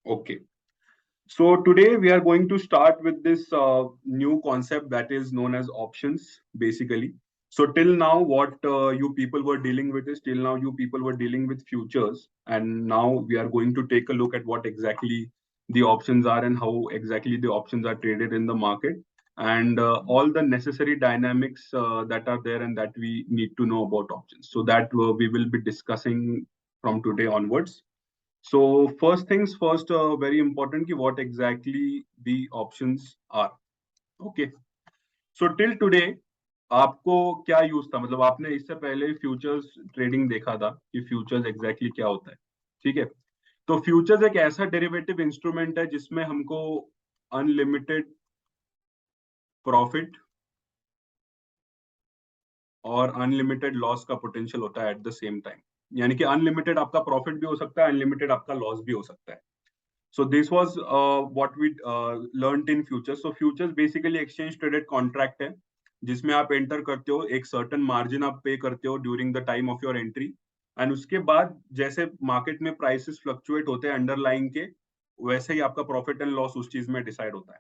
Okay. So today we are going to start with this new concept that is known as options, basically. So till now, what you people were dealing with is till now you people were dealing with futures, and now we are going to take a look at what exactly the options are and how exactly the options are traded in the market, and all the necessary dynamics that are there and that we need to know about options. So that we will be discussing from today onwards. So first things first, very important कि what exactly the options are. Okay. So till today आपको क्या use था, मतलब आपने इससे पहले futures trading देखा था कि फ्यूचर्स एग्जैक्टली क्या होता है. ठीक है. तो फ्यूचर्स एक ऐसा डेरिवेटिव इंस्ट्रूमेंट है जिसमें हमको अनलिमिटेड प्रॉफिट और अनलिमिटेड लॉस का पोटेंशियल होता है एट द सेम टाइम. यानी कि अनलिमिटेड आपका प्रॉफिट भी हो सकता है, अनलिमिटेड आपका लॉस भी हो सकता है. So this was what we learned in futures. So futures basically exchange traded contract है जिसमें आप एंटर करते हो, एक सर्टन मार्जिन आप पे करते हो during the time of your entry, and उसके बाद जैसे मार्केट में प्राइसेस फ्लक्चुएट होते हैं अंडरलाइंग के, वैसे ही आपका प्रॉफिट एंड लॉस उस चीज में डिसाइड होता है.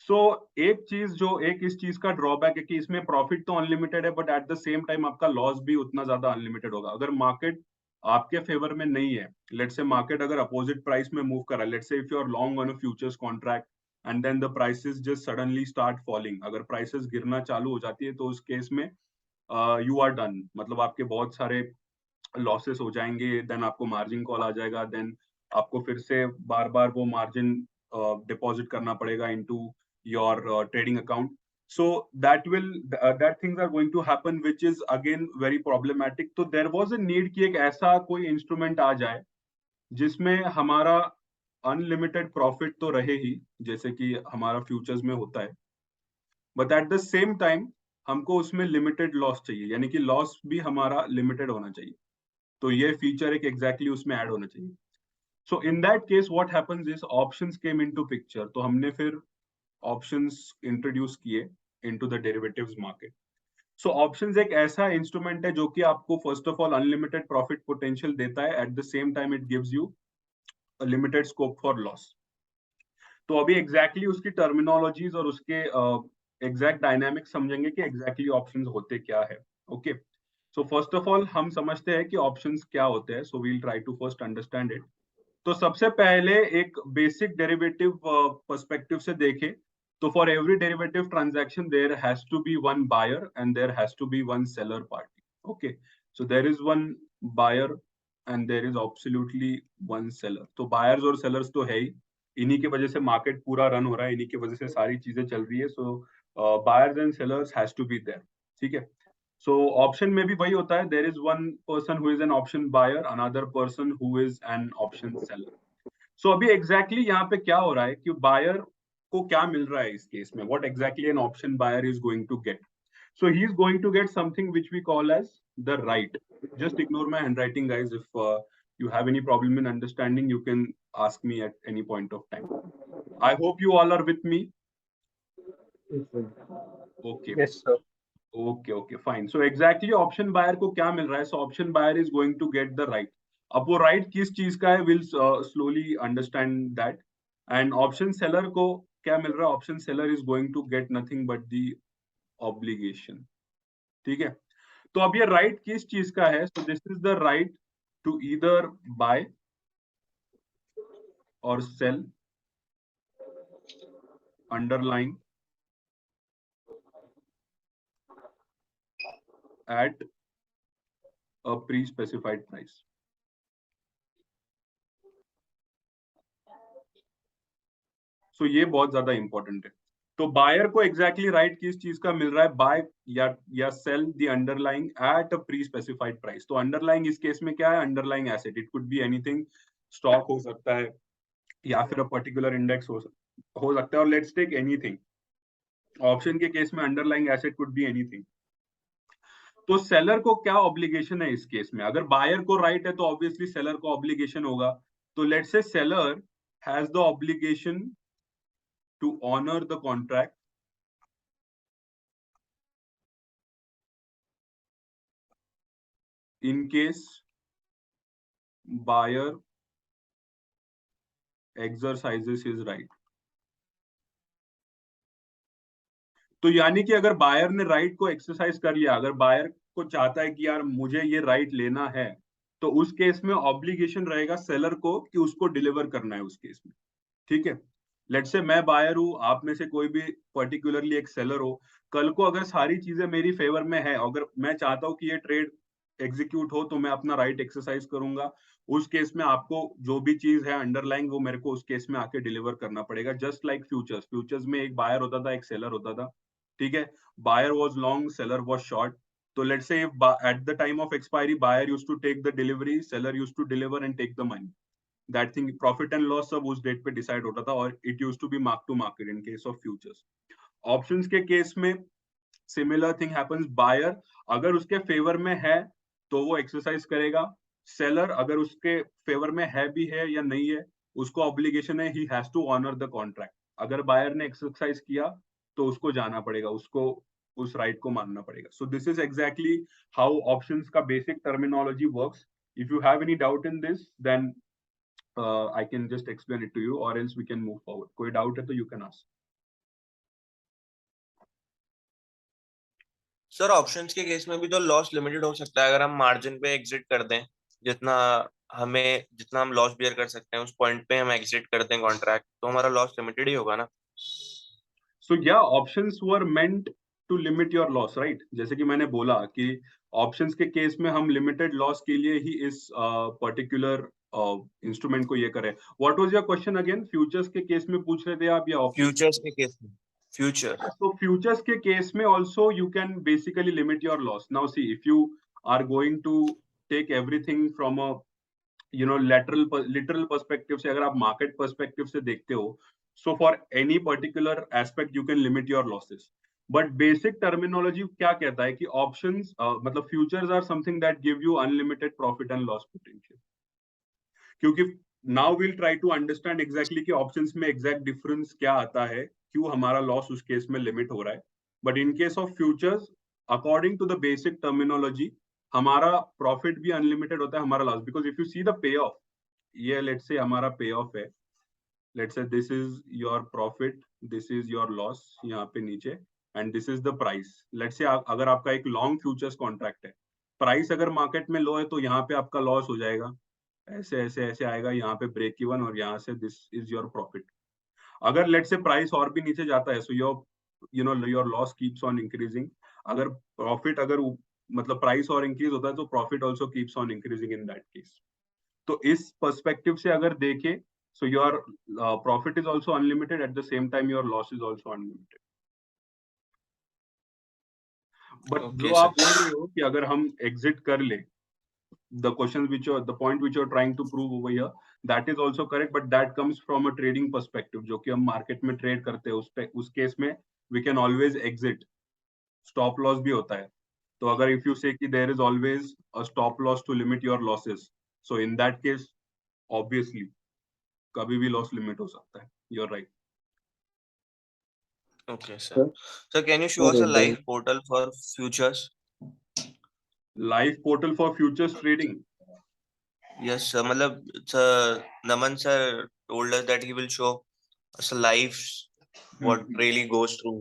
सो एक इस चीज का ड्रॉबैक है कि इसमें प्रॉफिट तो अनलिमिटेड है, but at the same time आपका लॉस भी उतना ज्यादा अनलिमिटेड होगा अगर मार्केट आपके फेवर में नहीं है. लेट्स से मार्केट अगर अपोजिट प्राइस में मूव कर रहा है, let's say if you are long on a futures contract and then the prices just suddenly start falling, अगर प्राइसेस गिरना चालू हो जाती है तो उस केस में यू आर डन, मतलब आपके बहुत सारे लॉसेस हो जाएंगे. देन आपको मार्जिन कॉल आ जाएगा, देन आपको फिर से बार बार वो मार्जिन डिपॉजिट करना पड़ेगा into your trading account. So that things are going to happen, which is again very problematic. तो there was a need कि एक ऐसा कोई इंस्ट्रूमेंट आ जाए जिसमें हमारा अनलिमिटेड प्रॉफिट तो रहे ही, जैसे कि हमारा फ्यूचर्स में होता है, but at the same time हमको उसमें लिमिटेड लॉस चाहिए, यानी कि लॉस भी हमारा लिमिटेड होना चाहिए. तो ये फीचर एक एग्जैक्टली उसमें ऐड होना चाहिए. So in that case what happens is options came into picture. तो हमने फिर ऑप्शंस इंट्रोड्यूस किए into the derivatives market. So options एक ऐसा इंस्ट्रूमेंट है जो कि आपको first of all unlimited profit potential देता है, at the same time it gives you a limited scope for loss. तो अभी एग्जैक्टली उसकी टर्मिनोलॉजीज और उसके एग्जैक्ट डायनामिक्स समझेंगे कि एग्जैक्टली ऑप्शंस होते क्या है. Okay. So first of all हम समझते हैं कि ऑप्शंस क्या होते हैं. So we'll try to first understand it. तो सबसे पहले एक बेसिक डेरिवेटिव पर्सपेक्टिव से देखें तो for every derivative transaction there has to be one buyer and there has to be one seller party. Okay. So there is one buyer and there is absolutely one seller. तो buyers और sellers तो है ही, इन्हीं की वजह से market पूरा run हो रहा है, इन्हीं की वजह से सारी चीजें चल रही है. So buyers and sellers has to be there. ठीक है. So option में भी वही होता है. There is one person who is an option buyer, another person who is an option seller. So अभी exactly यहाँ पे क्या हो रहा है कि buyer को क्या मिल रहा है इस केस में? What exactly an option buyer is going to get? So he is going to get something which we call as the right. Just ignore my handwriting, guys. If you have any problem in understanding, you can ask me at any point of time. I hope you all are with me. Okay. Yes, sir. Okay okay fine. So exactly option buyer को क्या मिल रहा है? सो option buyer is going to get the right. अब वो right किस चीज का है, will slowly understand that. And option seller को क्या मिल रहा है? Option seller is going to get nothing but the obligation. ठीक है. तो अब ये राइट किस चीज का है? So this is the right to either buy or sell underlying at a pre-specified price. So ये बहुत ज्यादा इंपॉर्टेंट है. तो बायर को एग्जैक्टली राइट किस चीज का मिल रहा है? बाय या sell the underlying at a pre specified price. तो अंडरलाइंग इस केस में क्या है? Underlying asset. It could be anything. Stock हो सकता है या फिर अ पर्टिकुलर इंडेक्स हो सकता है. और लेट्स टेक एनीथिंग. ऑप्शन के केस में underlying asset could be anything. तो सेलर को क्या ऑब्लिगेशन है इस केस में? अगर बायर को राइट है तो ऑब्वियसली सेलर को ऑब्लिगेशन होगा. तो लेट्स से seller has the obligation to honor the contract in case buyer exercises his right. तो यानी कि अगर बायर ने राइट को एक्सरसाइज कर लिया, अगर बायर को चाहता है कि यार मुझे ये राइट लेना है, तो उस केस में ऑब्लिगेशन रहेगा सेलर को कि उसको डिलीवर करना है उस केस में, ठीक है। लेट्स से मैं बायर हूँ, आप में से कोई भी पर्टिकुलरली एक सेलर हो, कल को अगर सारी चीजें मेरी फेवर में है, अगर मैं चाहता हूँ कि ये ट्रेड एग्जीक्यूट हो, तो मैं अपना राइट एक्सरसाइज करूंगा। उस केस में आपको जो भी चीज है अंडरलाइंग, वो मेरे को उस केस में आके डिलीवर करना पड़ेगा। जस्ट लाइक फ्यूचर्स, फ्यूचर्स में एक बायर होता था, एक सेलर होता था, ठीक है। Buyer was long, seller was short. तो let's say at the time of expiry buyer used to take the delivery, seller used to deliver and take the money. That thing, profit and loss सब उस date पे decide होता था, और it used to be mark to market in case of futures. Options के case में similar thing happens. Buyer अगर उसके फेवर में है तो वो एक्सरसाइज करेगा, सेलर अगर उसके फेवर में है भी है या नहीं है, उसको ऑब्लिगेशन है, he has to honour the contract. अगर बायर ने एक्सरसाइज किया तो उसको जाना पड़ेगा, उसको उस राइट को मानना पड़ेगा। So this is exactly how options का basic terminology works. If you have any doubt in this, then I can just explain it to you, or else we can move forward. कोई doubt है तो you can ask. Sir options के case में भी तो loss limited हो सकता है, अगर हम मार्जिन पे एग्जिट कर दें, जितना जितना हम लॉस बियर कर सकते हैं उस पॉइंट पे हम एग्जिट कर दें कॉन्ट्रैक्ट, तो हमारा लॉस लिमिटेड ही होगा ना। So yeah, options were meant to limit your loss, right? जैसे कि मैंने बोला कि options के केस में हम limited loss के लिए ही इस particular इंस्ट्रूमेंट को ये करें। What was your question again? Futures के केस में पूछ रहे थे आप या options? फ्यूचर्स के केस में, फ्यूचर। So futures के केस में also you can basically limit your loss. Now see, if you are going to take everything from a literal perspective से, अगर आप market perspective से देखते हो, so for any particular aspect you can limit your losses. But basic terminology क्या कहता है कि options मतलब futures are something that give you unlimited profit and loss potential. क्योंकि now we'll try to understand exactly कि options में exact difference क्या आता है, क्यों हमारा loss उस केस में limit हो रहा है। But in case of futures, according to the basic terminology, हमारा profit भी unlimited होता है, हमारा loss, because if you see the payoff, ये let's say हमारा payoff है, let's say this is your profit, this is your loss यहाँ पे नीचे, and this is the price. Let's say अगर आपका एक long futures contract है, price अगर market में low है तो यहाँ पे आपका loss हो जाएगा, ऐसे ऐसे ऐसे आएगा, यहाँ पे ब्रेक इवन, और यहाँ से दिस इज योर प्रॉफिट। अगर लेट से प्राइस और भी नीचे जाता है, so your loss keeps on increasing. अगर प्रॉफिट मतलब प्राइस और इंक्रीज होता है तो profit also keeps on increasing in that case. तो इस पर्सपेक्टिव से अगर देखें, so your profit is also unlimited, eight the same time your loss is also unlimited. But जो आप बोल रहे हो कि अगर हम एग्जिट कर ले, the questions which are the point which you're trying to prove over here, that is also correct, but that comes from a trading perspective, जो कि हम मार्केट में ट्रेड करते हैं, उस केस में we can always exit, stop loss भी होता है। तो अगर if you say कि there is always a stop loss to limit your losses, so in that case obviously कभी भी loss limit हो सकता है। You're right. Okay, sir. So can you show us a live portal for futures? Live portal for futures trading? Yes, sir. मतलब Naman sir told us that he will show us live what really goes through.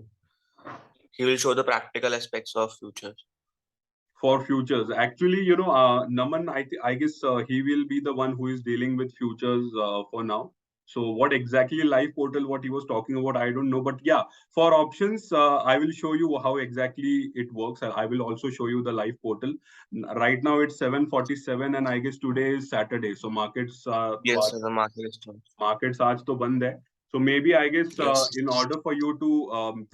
He will show the practical aspects of futures. For futures, actually, Naman, I guess he will be the one who is dealing with futures for now. So what exactly live portal, what he was talking about, I don't know. But yeah, for options, I will show you how exactly it works. I will also show you the live portal. Right now it's 7:47, and I guess today is Saturday. So markets, Yes, sir, the market is closed. Markets आज तो बंद है. So maybe I guess Yes. In order for you to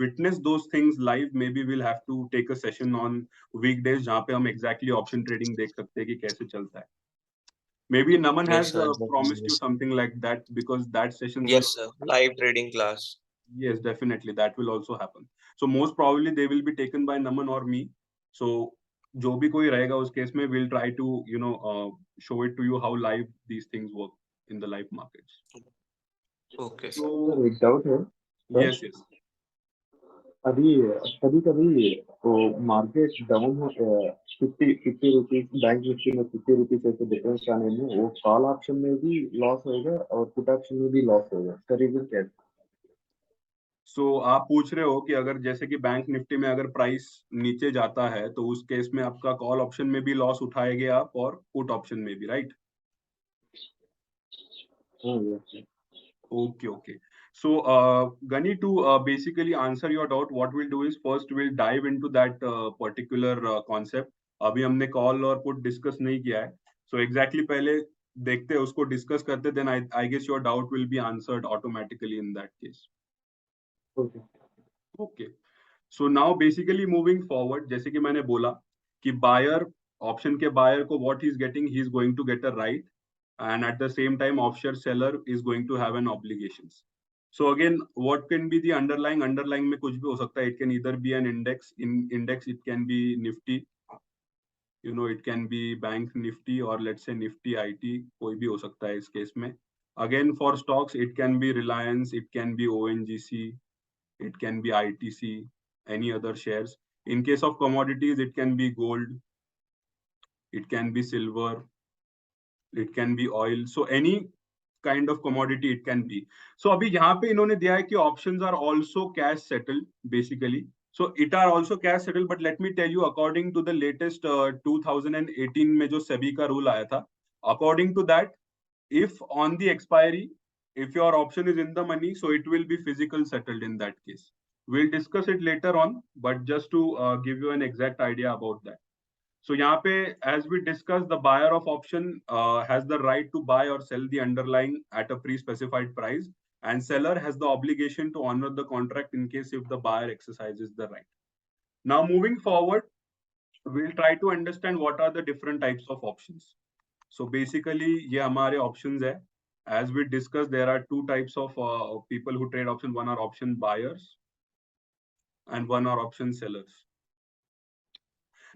witness those things live, maybe we'll have to take a session on weekdays जहाँ पे हम exactly option trading देख सकते हैं कि कैसे चलता है. Maybe Naman Yes, has sir. promised you something like that, because that session will. Yes, sir. Live trading class. Yes, definitely that will also happen. So most probably they will be taken by Naman or me. So जो भी कोई रहेगा उस case में we'll try to show it to you how live these things work in the live markets. Okay, sir. So एक doubt है yes. अभी कभी कभी तो मार्केट डाउन हो 50 रुपीज, बैंक निफ्टी में 50 रुपीज ऐसे डिफरेंस आने में वो कॉल ऑप्शन में भी लॉस होगा और पुट ऑप्शन में भी लॉस होगा, इसका रीजन क्या है? सो आप पूछ रहे हो कि अगर जैसे कि बैंक निफ्टी में अगर प्राइस नीचे जाता है तो उस केस में आपका कॉल ऑप्शन में भी लॉस उठाएंगे आप और पुट ऑप्शन में भी, राइट? हाँ yes. Okay, okay. So, Gani, to basically answer your doubt, what we'll do is first we'll dive into that particular concept. अभी हमने कॉल और पुट डिस्कस नहीं किया है, so exactly पहले देखते हैं उसको डिस्कस करते, then I guess your doubt will be answered automatically in that case. Okay. Okay. So now basically moving forward, जैसे कि मैंने बोला कि बायर, ऑप्शन के बायर को what he is getting, he is going to get a right, and at the same time offshore seller is going to have an obligations. So again, what can be the underlying में कुछ भी हो सकता है. It can either be an index, in index it can be Nifty, you know, it can be bank Nifty or let's say Nifty IT, कोई भी हो सकता है इस केस में. Again for stocks it can be Reliance, it can be ONGC, it can be ITC, any other shares. In case of commodities it can be gold, it can be silver, it can be oil. So any kind of commodity it can be. So अभी यहाँ पे इन्होंने दिया है कि options are also cash settled basically. So it are also cash settled, but let me tell you, according to the latest 2018 में जो SEBI का rule आया था, according to that, if on the expiry, if your option is in the money, so it will be physical settled in that case. We'll discuss it later on, but just to give you an exact idea about that. So यहाँ पे, as we discussed, the buyer of option has the right to buy or sell the underlying at a pre-specified price, and seller has the obligation to honor the contract in case if the buyer exercises the right. Now moving forward, we'll try to understand what are the different types of options. So basically ये हमारे options है. As we discussed, there are two types of people who trade option. One are option buyers and one are option sellers.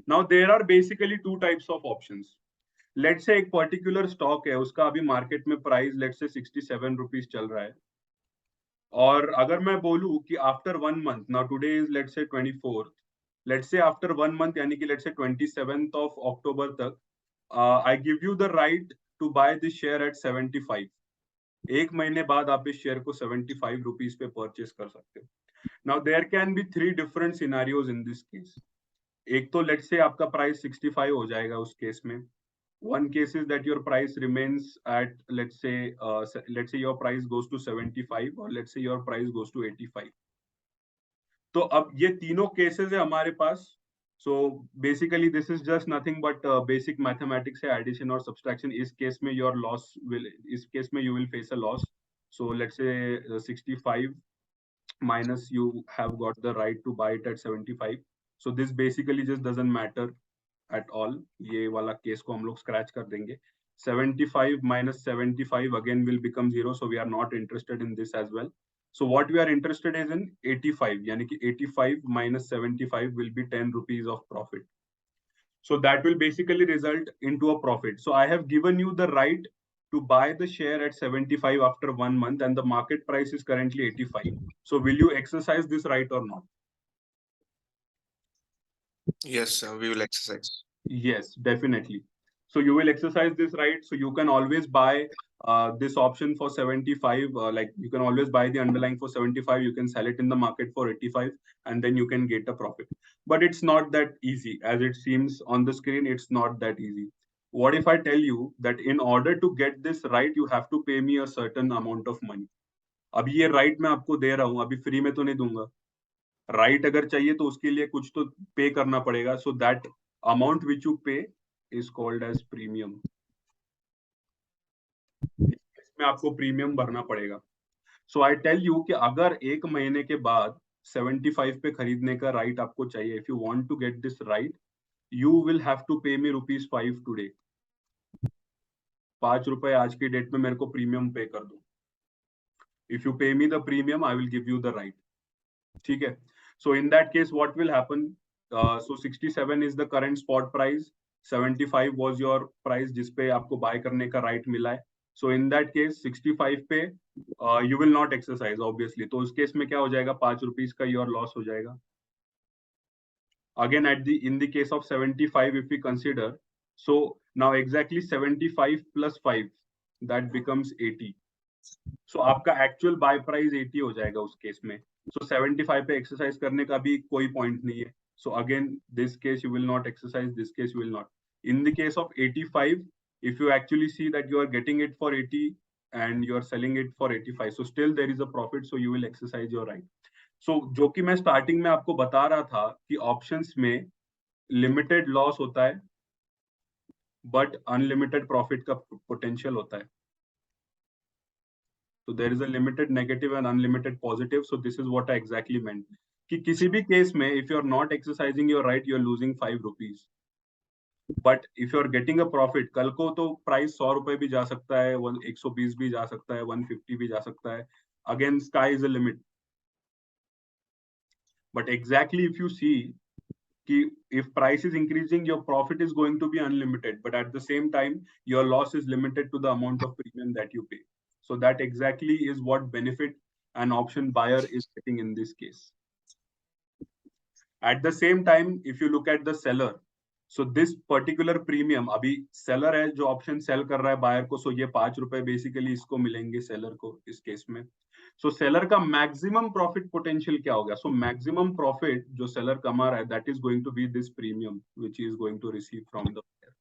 Now there are basically two types of options. Let's say एक particular stock है, उसका अभी market में price let's say 67 rupees चल रहा है, और अगर मैं बोलूं कि after 1 month, now today is let's say 24th, let's say after 1 month यानी कि लेट्स से 27th ऑफ अक्टूबर तक, I give you the right to buy this share at 75. एक महीने बाद आप इस शेयर को 75 रुपीज पे परचेस कर सकते हो. Now there can be 3 different scenarios in this case. एक तो लेट्स से आपका प्राइस 65 हो जाएगा उस केस में. One case is that your price remains at, let's say your price goes to 75, or let's say your price goes to 85. तो अब ये तीनों cases है हमारे पास. So basically this is just nothing but basic mathematics है, addition और subtraction. इस case में your loss will, इस case में you will face a loss. So let's say 65 minus you have got the right to buy it at 75. So this basically just doesn't matter at all. ये वाला case को हम लोग scratch कर देंगे. 75 minus 75 again will become 0, so we are not interested in this as well. So what we are interested is in 85, यानी कि 85 minus 75 will be 10 rupees of profit. So that will basically result into a profit. So I have given you the right to buy the share at 75 after 1 month, and the market price is currently 85. So will you exercise this right or not? Yes, sir, we will exercise. Yes, definitely. So you will exercise this right. So you can always buy this option for 75. Like you can always buy the underlying for 75. You can sell it in the market for 85, and then you can get a profit. But it's not that easy as it seems on the screen. It's not that easy. What if I tell you that in order to get this right, you have to pay me a certain amount of money? अभी ये right मैं आपको दे रहा हूँ, अभी free में तो नहीं दूंगा. Right अगर चाहिए तो उसके लिए कुछ तो pay करना पड़ेगा. So that amount which you pay is called as premium. इसमें आपको प्रीमियम भरना पड़ेगा. So I tell you कि अगर एक महीने के बाद 75 पे खरीदने का राइट आपको चाहिए, if you want to get this right, you will have to pay me ₹5 today. 5 रुपए आज की डेट में मेरे को प्रीमियम पे कर दो. If you pay me the premium, I will give you the right. ठीक है. So in that case, what will happen? So 67 is the current spot price. 75 was your price जिसपे आपको बाय करने का राइट मिला है. So in that case 65 पे you will not exercise obviously. तो उस केस में क्या हो जाएगा, 5 रुपीज का your loss हो जाएगा. Again in the case of 75 if we consider, so now exactly 75 plus 5 that becomes 80. So आपका actual buy price 80 हो जाएगा उस केस में. So 75 पे exercise करने का भी कोई point नहीं है. So again this case you will not exercise, this case you will not. In the case of 85, if you actually see that you are getting it for 80 and you are selling it for 85, so still there is a profit, so you will exercise your right. So जो कि मैं starting में आपको बता रहा था कि options में limited loss होता है but unlimited profit का potential होता है. So there is a limited negative and unlimited positive. So this is what I exactly meant. कि किसी भी केस में if you are not exercising your right, you are losing 5 rupees. But if you are getting a profit, कल को तो price 100 रुपए भी जा सकता है, 120 भी जा सकता है, 150 भी जा सकता है. Again, sky is the limit. But exactly if you see कि if price is increasing, your profit is going to be unlimited. But at the same time, your loss is limited to the amount of premium that you pay. So that exactly is what benefit an option buyer is getting in this case. At the same time, if you look at the seller, so this particular premium, अभी seller है जो option sell कर रहा है buyer को, so ये 5 रुपए basically इसको मिलेंगे seller को इस case में. So seller का maximum profit potential क्या होगा? So maximum profit जो seller कमा रहा है, that is going to be this premium which he is going to receive from the buyer.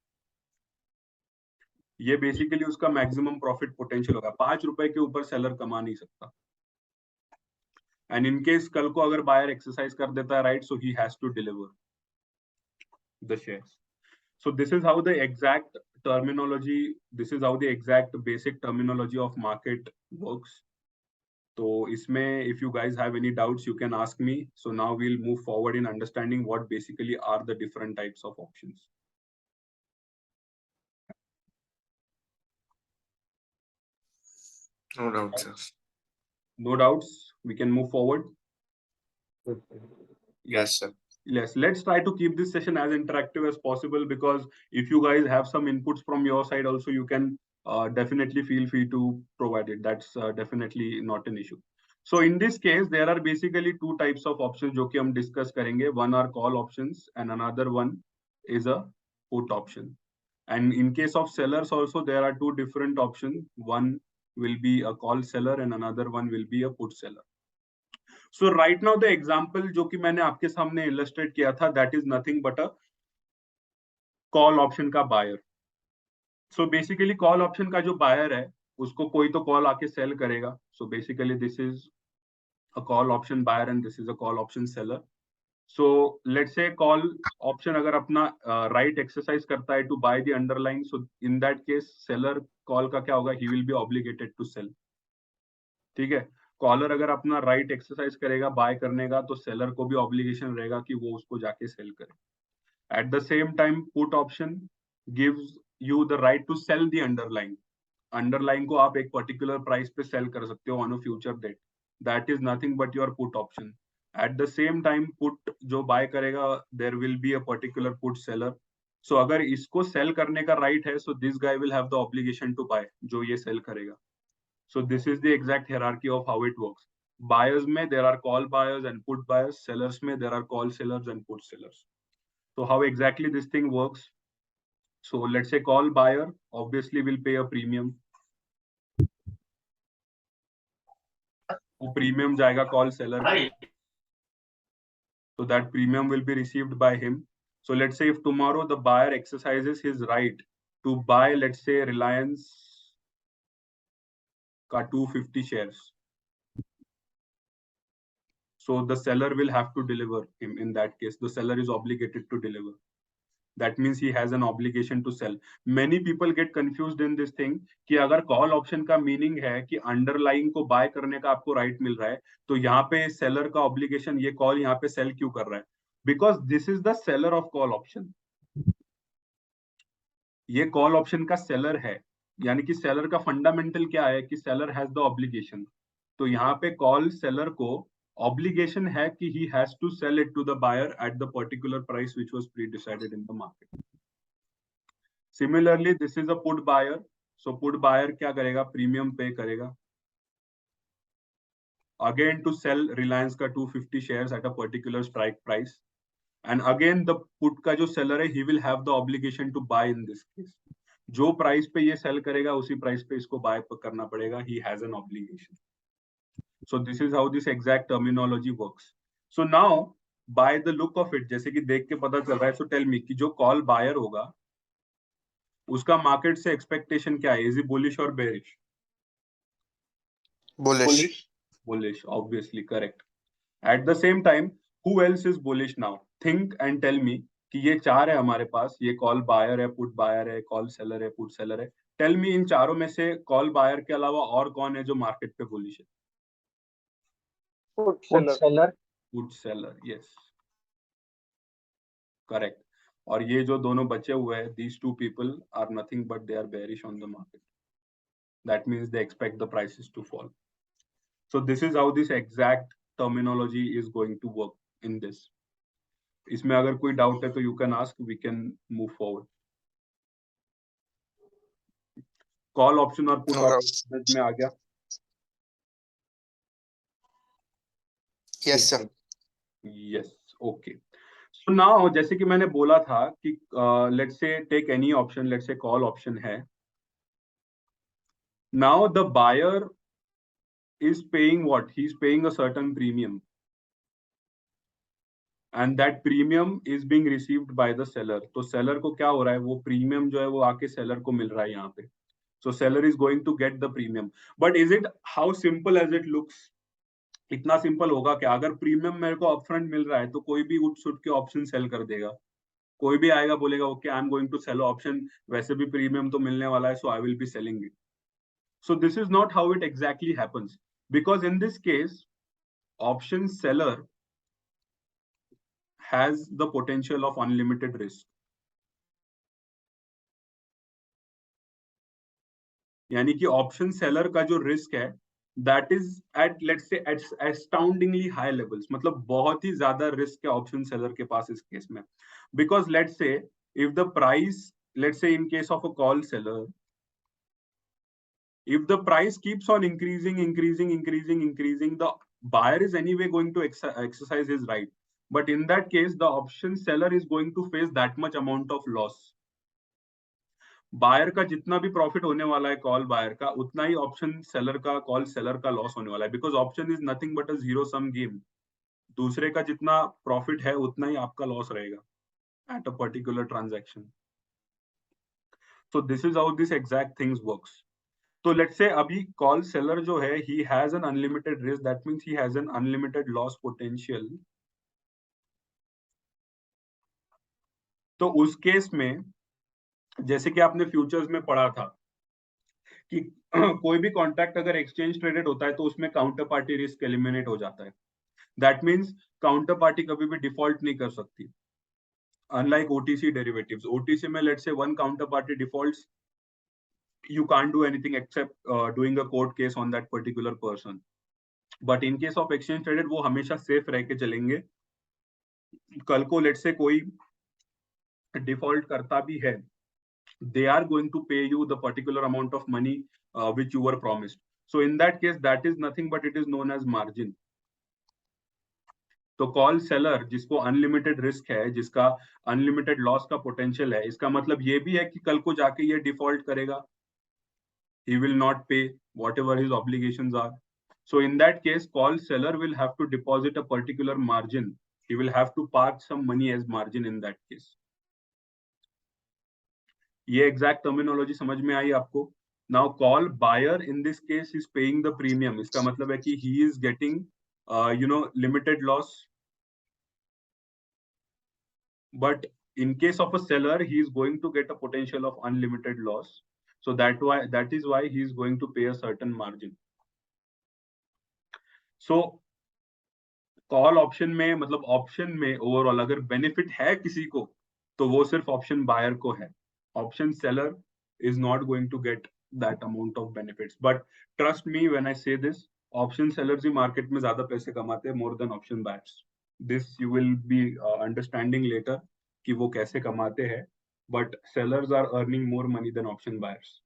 ये बेसिकली उसका मैक्सिमम प्रॉफिट पोटेंशियल होगा. 5 रुपए के ऊपर सेलर कमा नहीं सकता. एंड इन केस कल को अगर बायर एक्सरसाइज कर देता है right, so he has to deliver the shares. So this is how the exact terminology, this is how the exact basic terminology of market works. तो इसमें if you guys have any doubts you can ask me. So now we will move forward in understanding what basically are the different types of options. No doubt, sir. No doubts, we can move forward. Yes, sir. Yes, let's try to keep this session as interactive as possible, because if you guys have some inputs from your side also, you can definitely feel free to provide it. That's definitely not an issue. So in this case, there are basically two types of options जो कि हम discuss करेंगे. One are call options and another one is a put option. And in case of sellers also, there are two different options. One will be a call seller and another one will be a put seller. So right now the example जो कि मैंने आपके सामने illustrate किया था, that is nothing but a call option का buyer. So basically call option का जो buyer है, उसको कोई तो call आके sell करेगा. So basically this is a call option buyer and this is a call option seller. So let's say call option अगर अपना right exercise करता है to buy the underlying, so in that case seller call का क्या होगा, he will be obligated to sell. ठीक है. Collar अगर अपना राइट एक्सरसाइज करेगा बाय करने का, तो सेलर को भी ऑब्लिगेशन रहेगा कि वो उसको जाके सेल करे. At the same time put option gives you the right to sell the underline. Underline को आप एक पर्टिकुलर प्राइस पे सेल कर सकते हो on a future date. That is nothing but your put option. At the same time put जो buy करेगा, there will be a particular put seller. So अगर इसको सेल करने का राइट है, so this guy will have the obligation to buy, जो ये cell करेगा. So this is the exact hierarchy of how it works. Buyers में there are call buyers and put buyers. Sellers में there are call sellers and put sellers. So how exactly this thing works? So let's say call buyer obviously will pay a premium. वो premium जाएगा call seller. So that premium will be received by him. So let's say if tomorrow the buyer exercises his right to buy, let's say Reliance का 250 shares. So the seller will have to deliver him. In that case, the seller is obligated to deliver. That means he has an obligation to sell. Many people get confused in this thing कि अगर call option का meaning है कि underlying को buy करने का आपको right मिल रहा है, तो यहाँ पे seller का obligation, ये call यहाँ पे sell क्यों कर रहा है? Because this is the seller of call option. ये call option का seller है, यानी कि seller का fundamental क्या है कि seller has the obligation. तो यहाँ पे call seller को obligation है कि he has to sell it to the buyer at the particular price which was pre-decided in the market. Similarly, this is a put buyer. So put buyer क्या करेगा, premium पे करेगा again to cell Reliance का 250 shares at a particular strike price, and again the put का जो seller है he will have the obligation to buy in this case. जो price पे ये सेल करेगा उसी प्राइस पे इसको बाय करना पड़ेगा, he has an obligation. So this is how this exact terminology works. So now by the look of it, जैसे कि देख के पता चल रहा है, सो टेल मी कि जो कॉल बायर होगा उसका मार्केट से एक्सपेक्टेशन क्या है, इज ही बुलिश और bearish? Bullish. Bullish, obviously correct. At the same time, who else is bullish now? Think and tell me कि ये चार है हमारे पास, ये कॉल बायर है, पुट बायर है, कॉल सेलर है, पुट सेलर है। टेल मी इन चारों में से कॉल बायर के अलावा और कौन है जो मार्केट पे बुलिश है? Put seller. Put seller, yes correct. और ये जो दोनों बचे हुए हैं, these two people are nothing but they are bearish on the market. That means they expect the prices to fall. So this is how this exact terminology is going to work in this. इसमें अगर कोई doubt है तो you can ask, we can move forward. Call option और put option में आ गया? Yes, sir. Yes, okay. So now जैसे कि मैंने बोला था कि let's say take any option, let's say call option है। Now the buyer is paying what, he is paying a certain premium and that premium is being received by the seller. तो seller को क्या हो रहा है, वो premium जो है वो आके सेलर को मिल रहा है यहाँ पे। So seller is going to get the premium, but is it how simple as it looks? इतना सिंपल होगा क्या? अगर प्रीमियम मेरे को अपफ्रंट मिल रहा है तो कोई भी उठ सुट के ऑप्शन सेल कर देगा, कोई भी आएगा बोलेगा okay I am going to sell option, वैसे भी प्रीमियम तो मिलने वाला है, so I will be selling it. So this is not how it exactly happens, because in this case option seller has the potential of unlimited risk. यानी कि option seller का जो रिस्क है that is at let's say astoundingly high levels, मतलब बहुत ही ज्यादा risk है option seller के पास इस केस में। Because let's say if the price, let's say in case of a call seller, if the price keeps on increasing, the buyer is anyway going to exercise his right. But in that case, the option seller is going to face that much amount of loss. Buyer का जितना भी profit होने वाला है call buyer का, उतना ही option seller का, call seller का लॉस होने वाला है, because option is nothing but a zero sum game. दूसरे का जितना प्रॉफिट है उतना ही आपका लॉस रहेगा eight a particular transaction. So this is how this exact things works. तो लेट्स से अभी कॉल सेलर जो है he has an unlimited risk, that means he has an unlimited loss potential. तो उस केस में जैसे कि आपने फ्यूचर्स में पढ़ा था कि कोई भी कॉन्ट्रैक्ट अगर एक्सचेंज ट्रेडेड होता है तो उसमें काउंटर पार्टी रिस्क एलिमिनेट हो जाता है। दैट मींस काउंटर पार्टी कभी भी डिफॉल्ट नहीं कर सकती, अनलाइक ओटीसी डेरिवेटिव्स। ओटीसी में let's say one counter party defaults, you can't do anything except doing a court case on that particular person. But in case of exchange traded वो हमेशा safe रह के चलेंगे। कल को लेट्स से कोई default करता भी है, they are going to pay you the particular amount of money which you were promised. So in that case that is nothing but it is known as margin. तो call seller जिसको unlimited risk है, जिसका unlimited loss का potential है, इसका मतलब ये भी है कि कल को जाके ये डिफॉल्ट करेगा, he will not pay whatever his obligations are. So in that case, call seller will have to deposit a particular margin. He will have to park some money as margin in that case. ये exact terminology समझ में आई आपको? Now call buyer in this case is paying the premium. इसका मतलब है कि he is getting limited loss. But in case of a seller, he is going to get a potential of unlimited loss. So that is why he is going to pay a certain margin. So call option में, मतलब option में overall अगर benefit है किसी को तो वो सिर्फ ऑप्शन बायर को है। Option seller is not going to get that amount of benefits. But trust me when I say this, option sellers ही मार्केट में ज्यादा पैसे कमाते हैं more than option buyers. This you will be understanding later कि वो कैसे कमाते हैं, but sellers are earning more money than option buyers.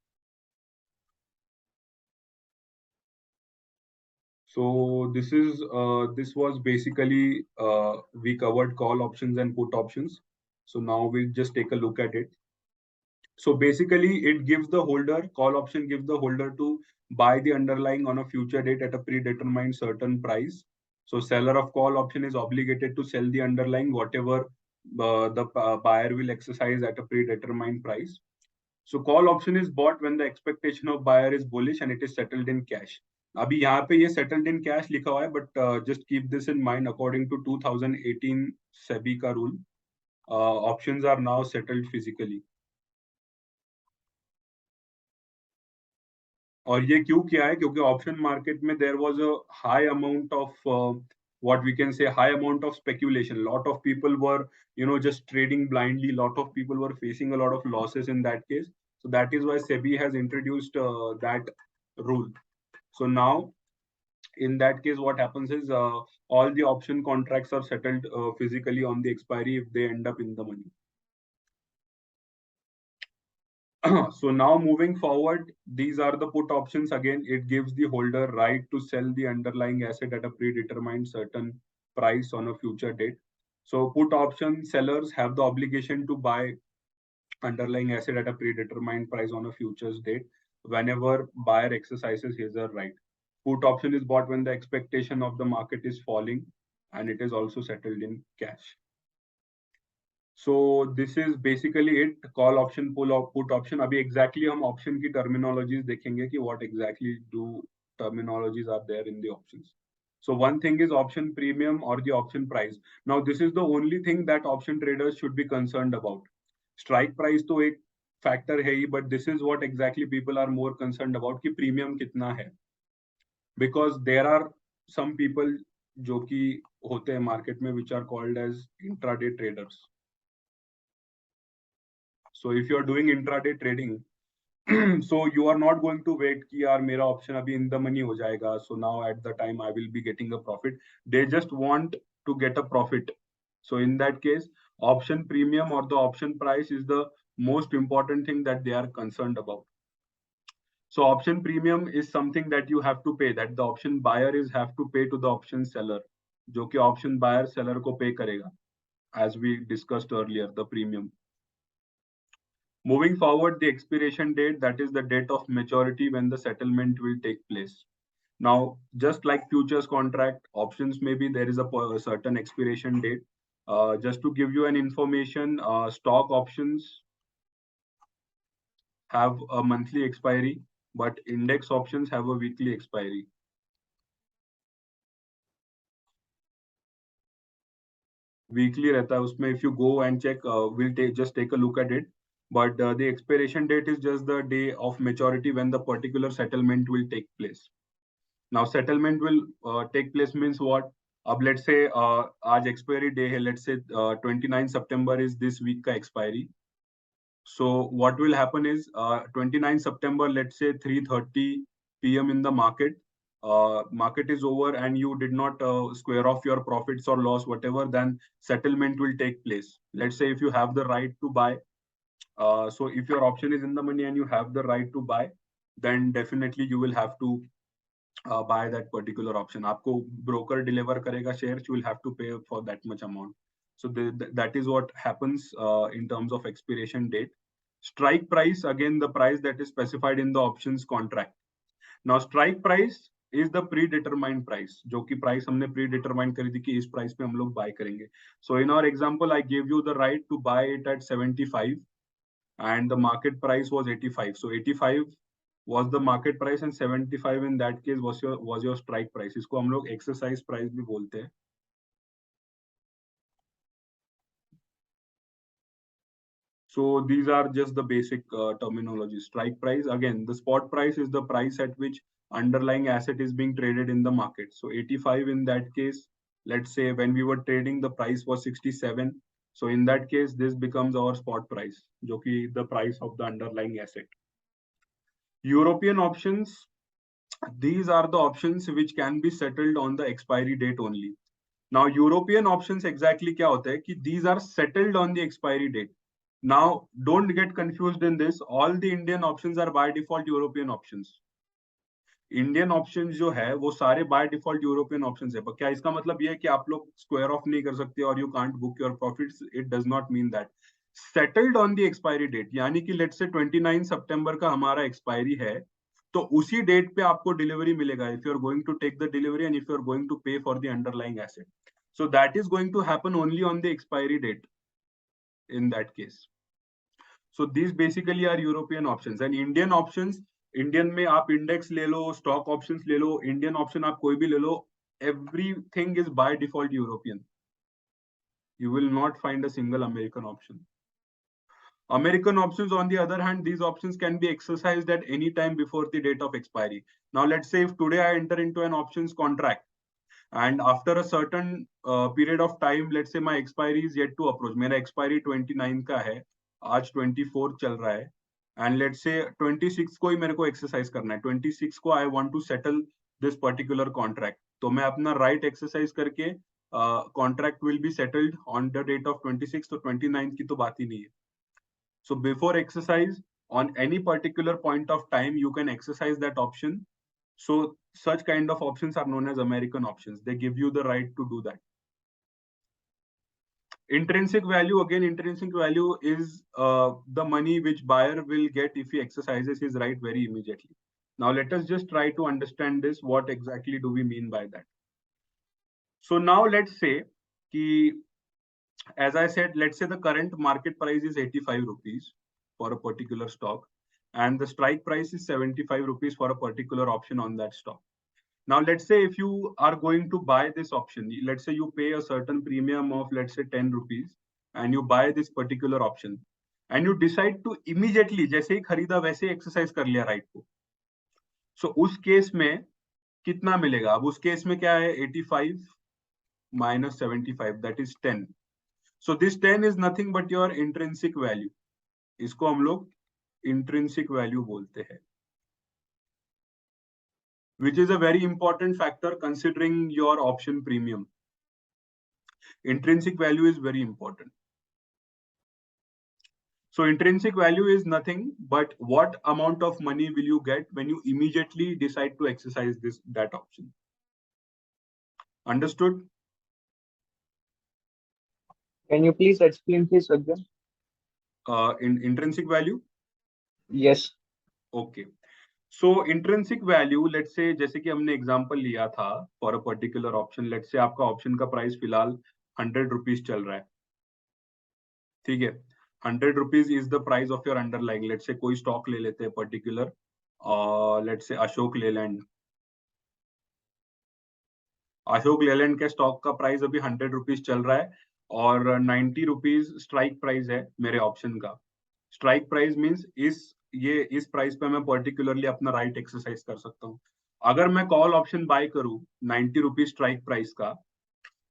So this was basically we covered call options and put options. So now we'll just take a look at it. So basically, it gives the holder, call option gives the holder to buy the underlying on a future date at a predetermined certain price. So seller of call option is obligated to sell the underlying whatever the buyer will exercise at a predetermined price. So call option is bought when the expectation of buyer is bullish and it is settled in cash. अभी यहाँ पे ये settled in cash लिखा हुआ है, but just keep this in mind. According to 2018 SEBI का rule, options are now settled physically. और ये क्यों किया है? क्योंकि ऑप्शन मार्केट में there was a high amount of what we can say high amount of speculation. Lot of people were just trading blindly. Lot of people were facing a lot of losses in that case. So that is why SEBI has introduced that rule. So now in that case what happens is all the option contracts are settled physically on the expiry if they end up in the money. So now moving forward, these are the put options. Again, it gives the holder right to sell the underlying asset at a predetermined certain price on a future date. So put option sellers have the obligation to buy underlying asset at a predetermined price on a futures date whenever buyer exercises his or right. Put option is bought when the expectation of the market is falling and it is also settled in cash. So this is basically it. Call option, pull or put option. अभी exactly हम option की terminologies देखेंगे कि what exactly do terminologies are there in the options. So one thing is option premium or the option price. Now this is the only thing that option traders should be concerned about. Strike price तो एक factor है ही, but this is what exactly people are more concerned about कि premium कितना है. Because there are some people जो कि होते हैं market में which are called as intraday traders. So if you are doing intraday trading, so you are not going to wait कि यार मेरा option अभी in the money हो जाएगा. So now at the time I will be getting a profit. They just want to get a profit. So in that case, option premium or the option price is the most important thing that they are concerned about. So option premium is something that you have to pay, that the option buyer is have to pay to the option seller, जो कि option buyer seller को pay करेगा, as we discussed earlier, the premium. Moving forward, the expiration date, that is the date of maturity when the settlement will take place. Now, just like futures contract, options maybe there is a certain expiration date. Just to give you an information, stock options have a monthly expiry, but index options have a weekly expiry. Weekly रहता है उसमें. If you go and check, we'll just take a look at it. But the expiration date is just the day of maturity when the particular settlement will take place. Now settlement will take place means what? Let's say आज expiry day है. Let's say 29 September is this week का expiry. So what will happen is 29 September, let's say 3:30 p.m. in the market. Market is over and you did not square off your profits or loss, whatever, then settlement will take place. Let's say if you have the right to buy, so if your option is in the money and you have the right to buy, then definitely you will have to buy that particular option. आपको broker deliver करेगा shares, you will have to pay for that much amount. So that is what happens in terms of expiration date. Strike price, again the price that is specified in the options contract. Now strike price is the predetermined price, जो कि price हमने predetermine करी थी कि इस price पे हम लोग buy करेंगे. So in our example, I gave you the right to buy it at 75 and the market price was 85. So 85 was the market price and 75 in that case was your strike price. इसको हम लोग exercise price भी बोलते हैं. So these are just the basic terminology. Strike price, again, the spot price is the price at which underlying asset is being traded in the market. So 85 in that case, let's say when we were trading, the price was 67. So in that case, this becomes our spot price, जो कि the price of the underlying asset. European options, these are the options which can be settled on the expiry date only. Now European options exactly क्या होता है कि these are settled on the expiry date. Now, don't get confused in this. All the Indian options are by default European options. Indian option जो है वो सारे by default European option है। क्या इसका मतलब ये है कि आप लोग स्क्वायर ऑफ नहीं कर सकते और you can't book your profits? It does not mean that. Settled on the expiry date, यानी कि लेट्स से 29 सितंबर का हमारा एक्सपायरी है, तो उसी डेट पे आपको डिलीवरी मिलेगा if you are going to take the delivery and if you are going to pay for the underlying asset. So that is going to happen only on the expiry date in that case. So these basically are European options and Indian options. Indian में आप index ले लो, stock options ले लो, Indian option आप कोई भी ले लो, everything is by default European. You will not find a single American option. American options, on the other hand, these options can be exercised at any time before the date of expiry. Now, let's say if today I enter into an options contract and after a certain period of time, let's say my expiry is yet to approach. मेरा expiry 29 का है, आज 24 चल रहा है, and let's say 26 को ही मेरे को exercise करना है. 26 को I want to settle this particular contract. तो मैं अपना right exercise करके contract will be settled on the date of 26. तो 29 की तो बात ही नहीं है. So before exercise, on any particular point of time, you can exercise that option. So such kind of options are known as American options. They give you the right to do that. Intrinsic value, again, intrinsic value is the money which buyer will get if he exercises his right very immediately. Now let us just try to understand this. What exactly do we mean by that? So now let's say ki, as I said, let's say the current market price is 85 rupees for a particular stock and the strike price is 75 rupees for a particular option on that stock. Now, let's say if you are going to buy this option, let's say you pay a certain premium of, let's say 10 rupees and you buy this particular option and you decide to immediately, जैसे ही खरीदा वैसे exercise कर लिया right को, सो उस case में कितना मिलेगा? अब उस केस में क्या है? 85 minus 75, that is 10. So this 10 is nothing but your intrinsic value. इसको हम लोग intrinsic value बोलते हैं, which is a very important factor considering your option premium. Intrinsic value is very important. So intrinsic value is nothing but what amount of money will you get when you immediately decide to exercise that option. Understood? Can you please explain this again? In intrinsic value? Yes. Okay. So intrinsic value, let's say जैसे कि हमने example लिया था for a particular option, let's say आपका option का price फिलहाल 100 rupees चल रहा है, ठीक है? 100 rupees is the price of your underlying. Let's say कोई stock ले लेते हैं particular, let's say Ashok Leyland. Ashok Leyland के स्टॉक का प्राइस अभी 100 रुपीज चल रहा है और 90 रुपीज स्ट्राइक प्राइस है मेरे ऑप्शन का. स्ट्राइक प्राइस मींस इस प्राइस पे मैं पर्टिकुलरली अपना राइट एक्सरसाइज कर सकता हूँ. अगर मैं कॉल ऑप्शन बाय करूँ 90 रुपीज स्ट्राइक प्राइस का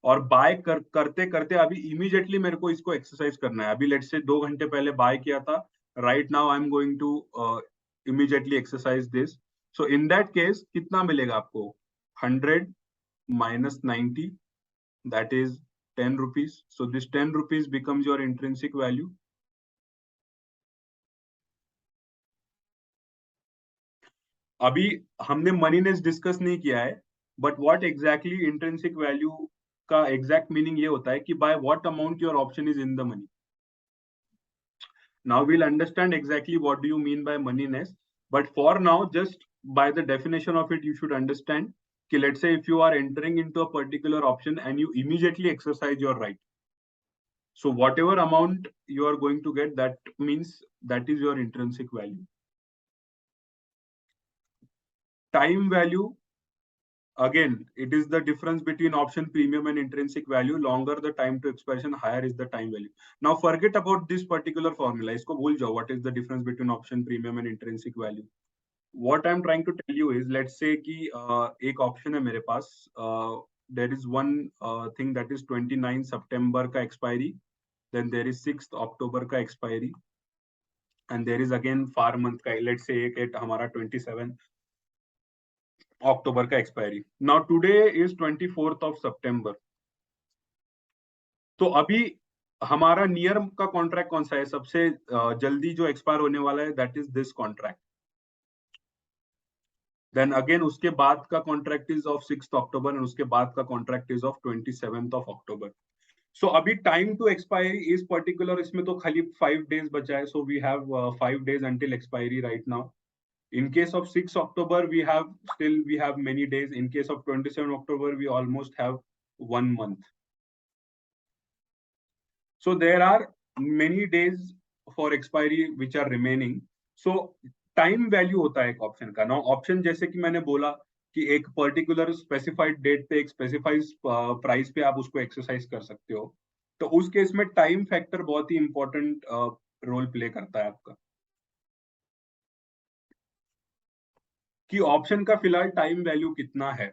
और बाय करते करते अभी इमीडिएटली मेरे को इसको एक्सरसाइज करना है, अभी लेट्स से 2 घंटे पहले बाय किया था, right now I am going to immediately exercise this. So in that case कितना मिलेगा आपको? 100 minus 90, that is 10 rupees. So this 10 rupees becomes your intrinsic value. अभी हमने मनीनेस डिस्कस नहीं किया है, but what exactly intrinsic value का exact meaning ये होता है कि by what amount your option is in the money. Now we'll understand exactly what do you mean by moneyness, but for now, just by the definition of it, you should understand कि let's say if you are entering into a particular option and you immediately exercise your right, so whatever amount you are going to get, that means that is your intrinsic value. Time value, again, it is the difference between option premium and intrinsic value. Longer the time to expiration, higher is the time value. Now forget about this particular formula. इसको भूल जाओ. What is the difference between option premium and intrinsic value? What I'm trying to tell you is, let's say कि एक option है मेरे पास, there is one thing that is 29 September का expiry, then there is 6th October का expiry, and there is again far month का, let's say एक हमारा 27 October का expiry. Now today is 24th of September. तो अभी हमारा नियर का कॉन्ट्रैक्ट कौन सा है? सबसे जल्दी जो एक्सपायर होने वाला है, that is this contract. Then again उसके बाद का contract is of 6th October and उसके बाद का contract is of 27th of October. So अभी time to expiry is particular, इसमें तो खाली 5 days बचा है. So we have 5 days until expiry right now. In case of 6 October, we have many days. In case of 27 October, we almost have 1 month. So there are many days for expiry which are remaining. So time value होता है एक option का. Now option जैसे कि मैंने बोला कि एक particular specified date पे एक specified price पे आप उसको exercise कर सकते हो. तो उस केस में time factor बहुत ही important role play करता है आपका. कि ऑप्शन का फिलहाल टाइम वैल्यू कितना है.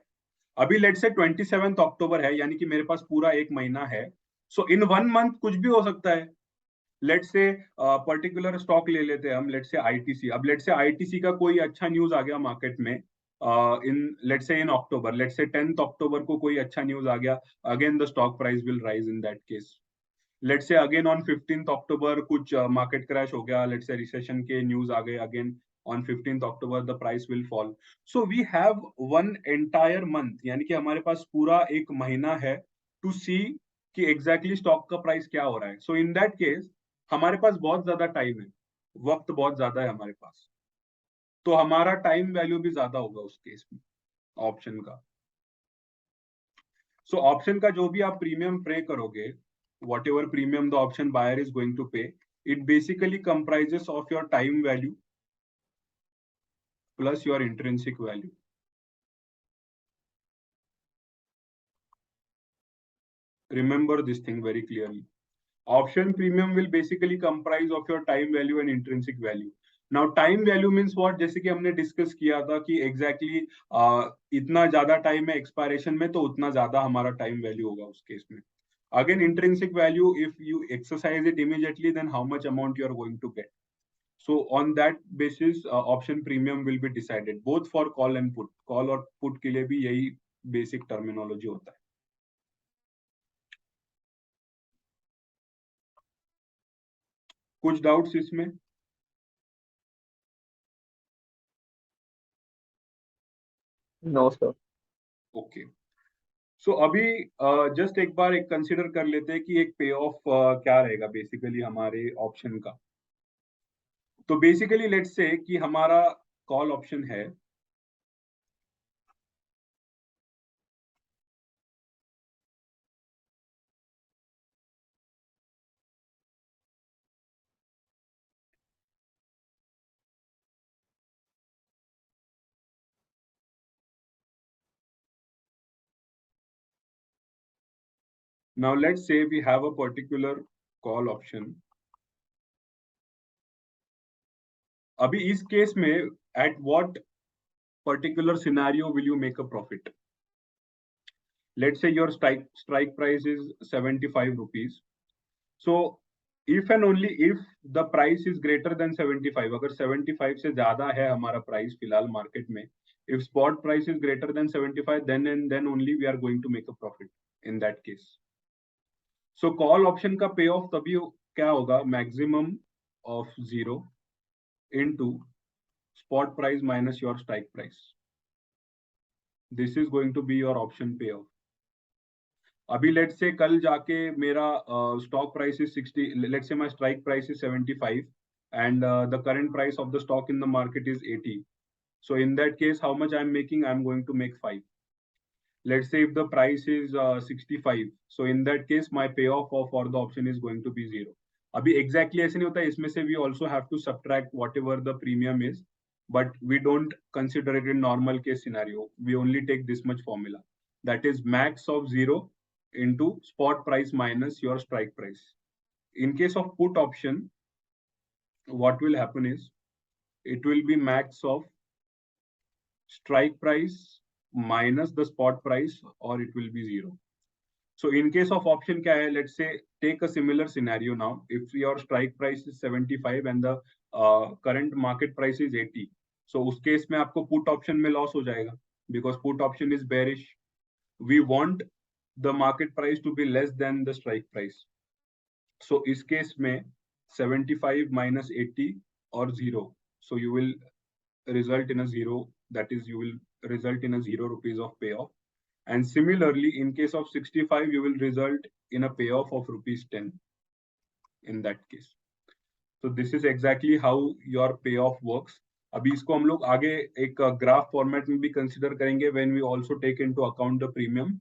अभी लेट से 27 अक्टूबर है, यानी कि मेरे पास पूरा एक महीना है. सो इन 1 मंथ कुछ भी हो सकता है. लेट से पर्टिकुलर स्टॉक ले लेते हैं हम, लेट से आईटीसी. अब लेट से आईटीसी का कोई अच्छा न्यूज आ गया मार्केट में इन लेट से इन अक्टूबर, लेट से 10th अक्टूबर को कोई अच्छा न्यूज आ गया, again the stock price will rise in that case. Let say again on 15th October कुछ मार्केट क्रैश हो गया, लेट से रिसेशन के न्यूज आ गए, again on 15th October the price will fall. So we have one entire month, यानी कि हमारे पास पूरा एक महीना है to see कि exactly stock का price क्या हो रहा है. So in that case हमारे पास बहुत ज्यादा टाइम है, वक्त बहुत ज्यादा है हमारे पास, तो हमारा टाइम वैल्यू भी ज्यादा होगा उस केस में ऑप्शन का. So ऑप्शन का जो भी आप प्रीमियम पे करोगे, whatever premium the option buyer is going to pay, it basically comprises of your time value plus your intrinsic value. Remember this thing very clearly. Option premium will basically comprise of your time value and intrinsic value. Now time value means what? जैसे कि हमने discuss किया था कि exactly इतना ज्यादा time है expiration में, तो उतना ज्यादा हमारा टाइम वैल्यू होगा उस केस में. Again intrinsic value, if you exercise it immediately, then how much amount you are going to get. So on that basis option premium will be decided both for call and put. Call और put के लिए भी यही basic terminology होता है. कुछ doubts इसमें? No, sir. Okay. So अभी जस्ट एक बार एक कंसिडर कर लेते हैं कि एक पे ऑफ क्या रहेगा बेसिकली हमारे ऑप्शन का. तो बेसिकली लेट्स से कि हमारा कॉल ऑप्शन है, now let's say we have a particular call option. अभी इस केस में at what particular scenario will you make a profit? Let's say your strike price is 75 rupees. So if and only if the price is greater than 75, अगर 75 से ज्यादा है हमारा price फिलहाल market में, if spot price is greater than 75, then and then only we are going to make a profit in that case. So call option का pay off तभी क्या होगा, maximum of 0 into spot price minus your strike price. This is going to be your option payoff. अभी late से कल जाके मेरा stock price is 60, late से my strike price is 75 and the current price of the stock in the market is 80. So in that case how much I'm making? I'm going to make 5. Let's say if the price is 65, so in that case my payoff for the option is going to be 0. अभी exactly ऐसे नहीं होता, इसमें से we also have to subtract whatever the premium is, but we don't consider it in normal case scenario. We only take this much formula, that is max of 0 into spot price minus your strike price. In case of put option, what will happen is it will be max of strike price minus the spot price, or it will be 0. So in case of option kya hai, let's say take a similar scenario now. If your strike price is 75 and the current market price is 80, so उस case में आपको put option में loss हो जाएगा, because put option is bearish. We want the market price to be less than the strike price. So इस case में 75 minus 80 or 0, so you will result in a 0 that is you will result in a 0 rupees of payoff. And similarly, in case of 65, you will result in a payoff of rupees 10 in that case. So this is exactly how your payoff works. अभी इसको हम लोग आगे एक graph format में भी consider करेंगे when we also take into account the premium.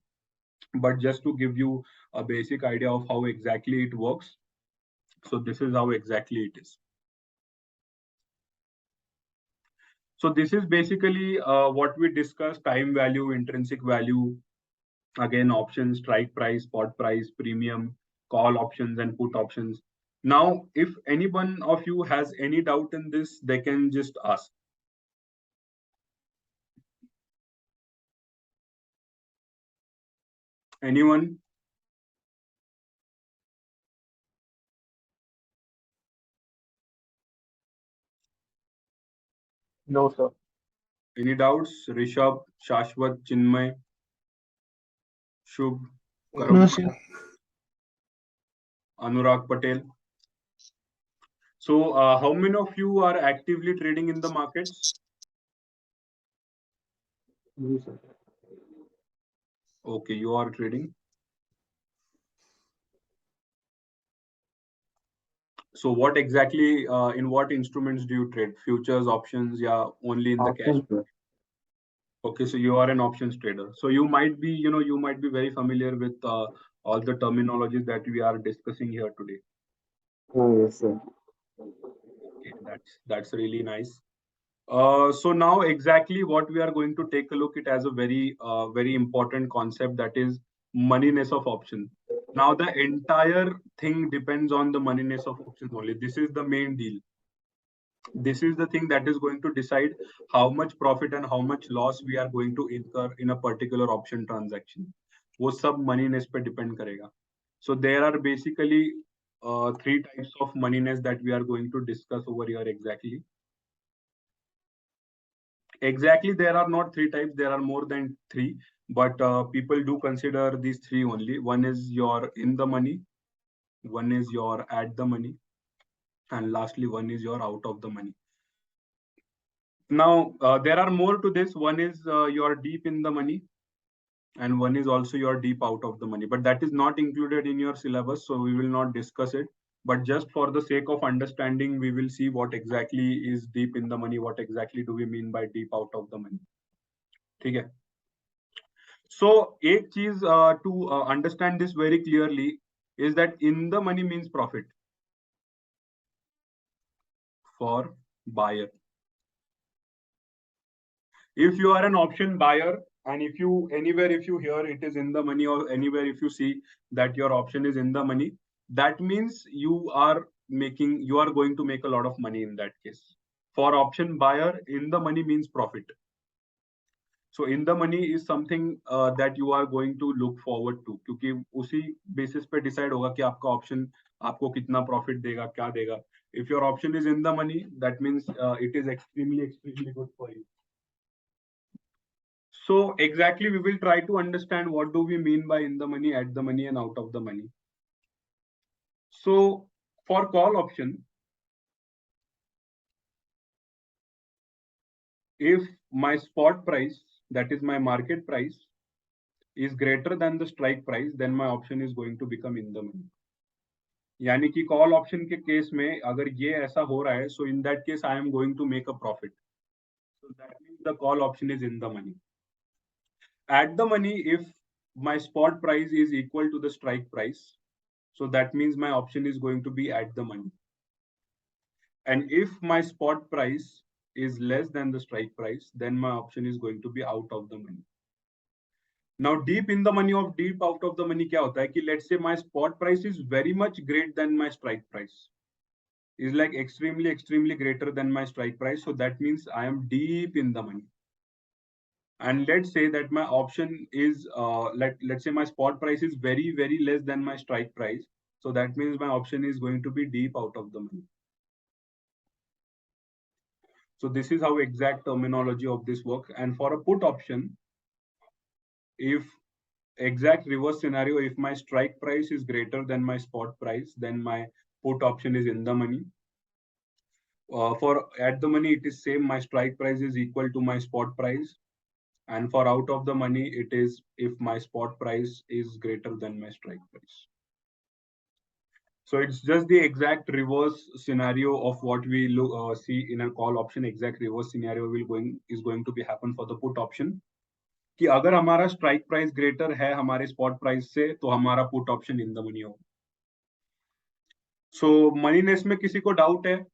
But just to give you a basic idea of how exactly it works. So this is how exactly it is. So this is basically what we discussed: time value, intrinsic value, again options, strike price, spot price, premium, call options, and put options. Now, if any one of you has any doubt in this, they can just ask. Anyone? No, sir. Any doubts? Rishabh, Shashwat, Chinmay, Shubh, Karan, No, sir. Anurag Patel. So, how many of you are actively trading in the markets? Yes, sir. Okay, you are trading. So, what exactly, in what instruments do you trade? Futures, options, yeah, only in the cash? Options, sir. Okay, so you are an options trader. So you might be, you might be very familiar with all the terminologies that we are discussing here today. Yes, sir. Okay, that's really nice. So now exactly what we are going to take a look at as a very important concept, that is moneyness of option. Now the entire thing depends on the moneyness of options only. This is the main deal. This is the thing that is going to decide how much profit and how much loss we are going to incur in a particular option transaction. वो सब moneyness पे depend करेगा. So there are basically 3 types of moneyness that we are going to discuss over here exactly. Exactly, there are not 3 types, there are more than 3, but people do consider these 3 only. One is your in the money, one is your at the money, and lastly, one is your out of the money. Now, there are more to this. One is your deep in the money, and one is also your deep out of the money, but that is not included in your syllabus, so we will not discuss it. But just for the sake of understanding, we will see what exactly is deep in the money, what exactly do we mean by deep out of the money. ठीक है? So, एक चीज to understand this very clearly is that in the money means profit for buyer. If you are an option buyer, and if you anywhere if you hear it is in the money, or anywhere if you see that your option is in the money, that means you are going to make a lot of money in that case. For option buyer, in the money means profit. So in the money is something that you are going to look forward to, क्योंकि उसी basis पे decide होगा कि आपका option आपको कितना profit देगा, क्या देगा. If your option is in the money, that means it is extremely good for you. So exactly we will try to understand what do we mean by in the money, at the money, and out of the money. So for call option, if my spot price, that is my market price, is greater than the strike price, then my option is going to become in the money. यानी कि call option के case में अगर ये ऐसा हो रहा है, so in that case I am going to make a profit. So that means the call option is in the money. At the money, if my spot price is equal to the strike price, so that means my option is going to be at the money. And if my spot price is less than the strike price, then my option is going to be out of the money. Now, deep in the money of deep out of the money क्या होता है कि let's say my spot price is very much greater than my strike price, is like extremely greater than my strike price. So that means I am deep in the money. And let's say that my option is let's say my spot price is very less than my strike price. So that means my option is going to be deep out of the money. So this is how exact terminology of this works. And for a put option, if exact reverse scenario, if my strike price is greater than my spot price, then my put option is in the money. For at the money, it is same. My strike price is equal to my spot price. And for out of the money, it is if my spot price is greater than my strike price. So it's just the exact reverse scenario of what we see in a call option. Exact reverse scenario is going to be happen for the put option. कि अगर हमारा strike price greater है हमारे spot price से तो हमारा put option in the money होगा. So moneyness में किसी को doubt है?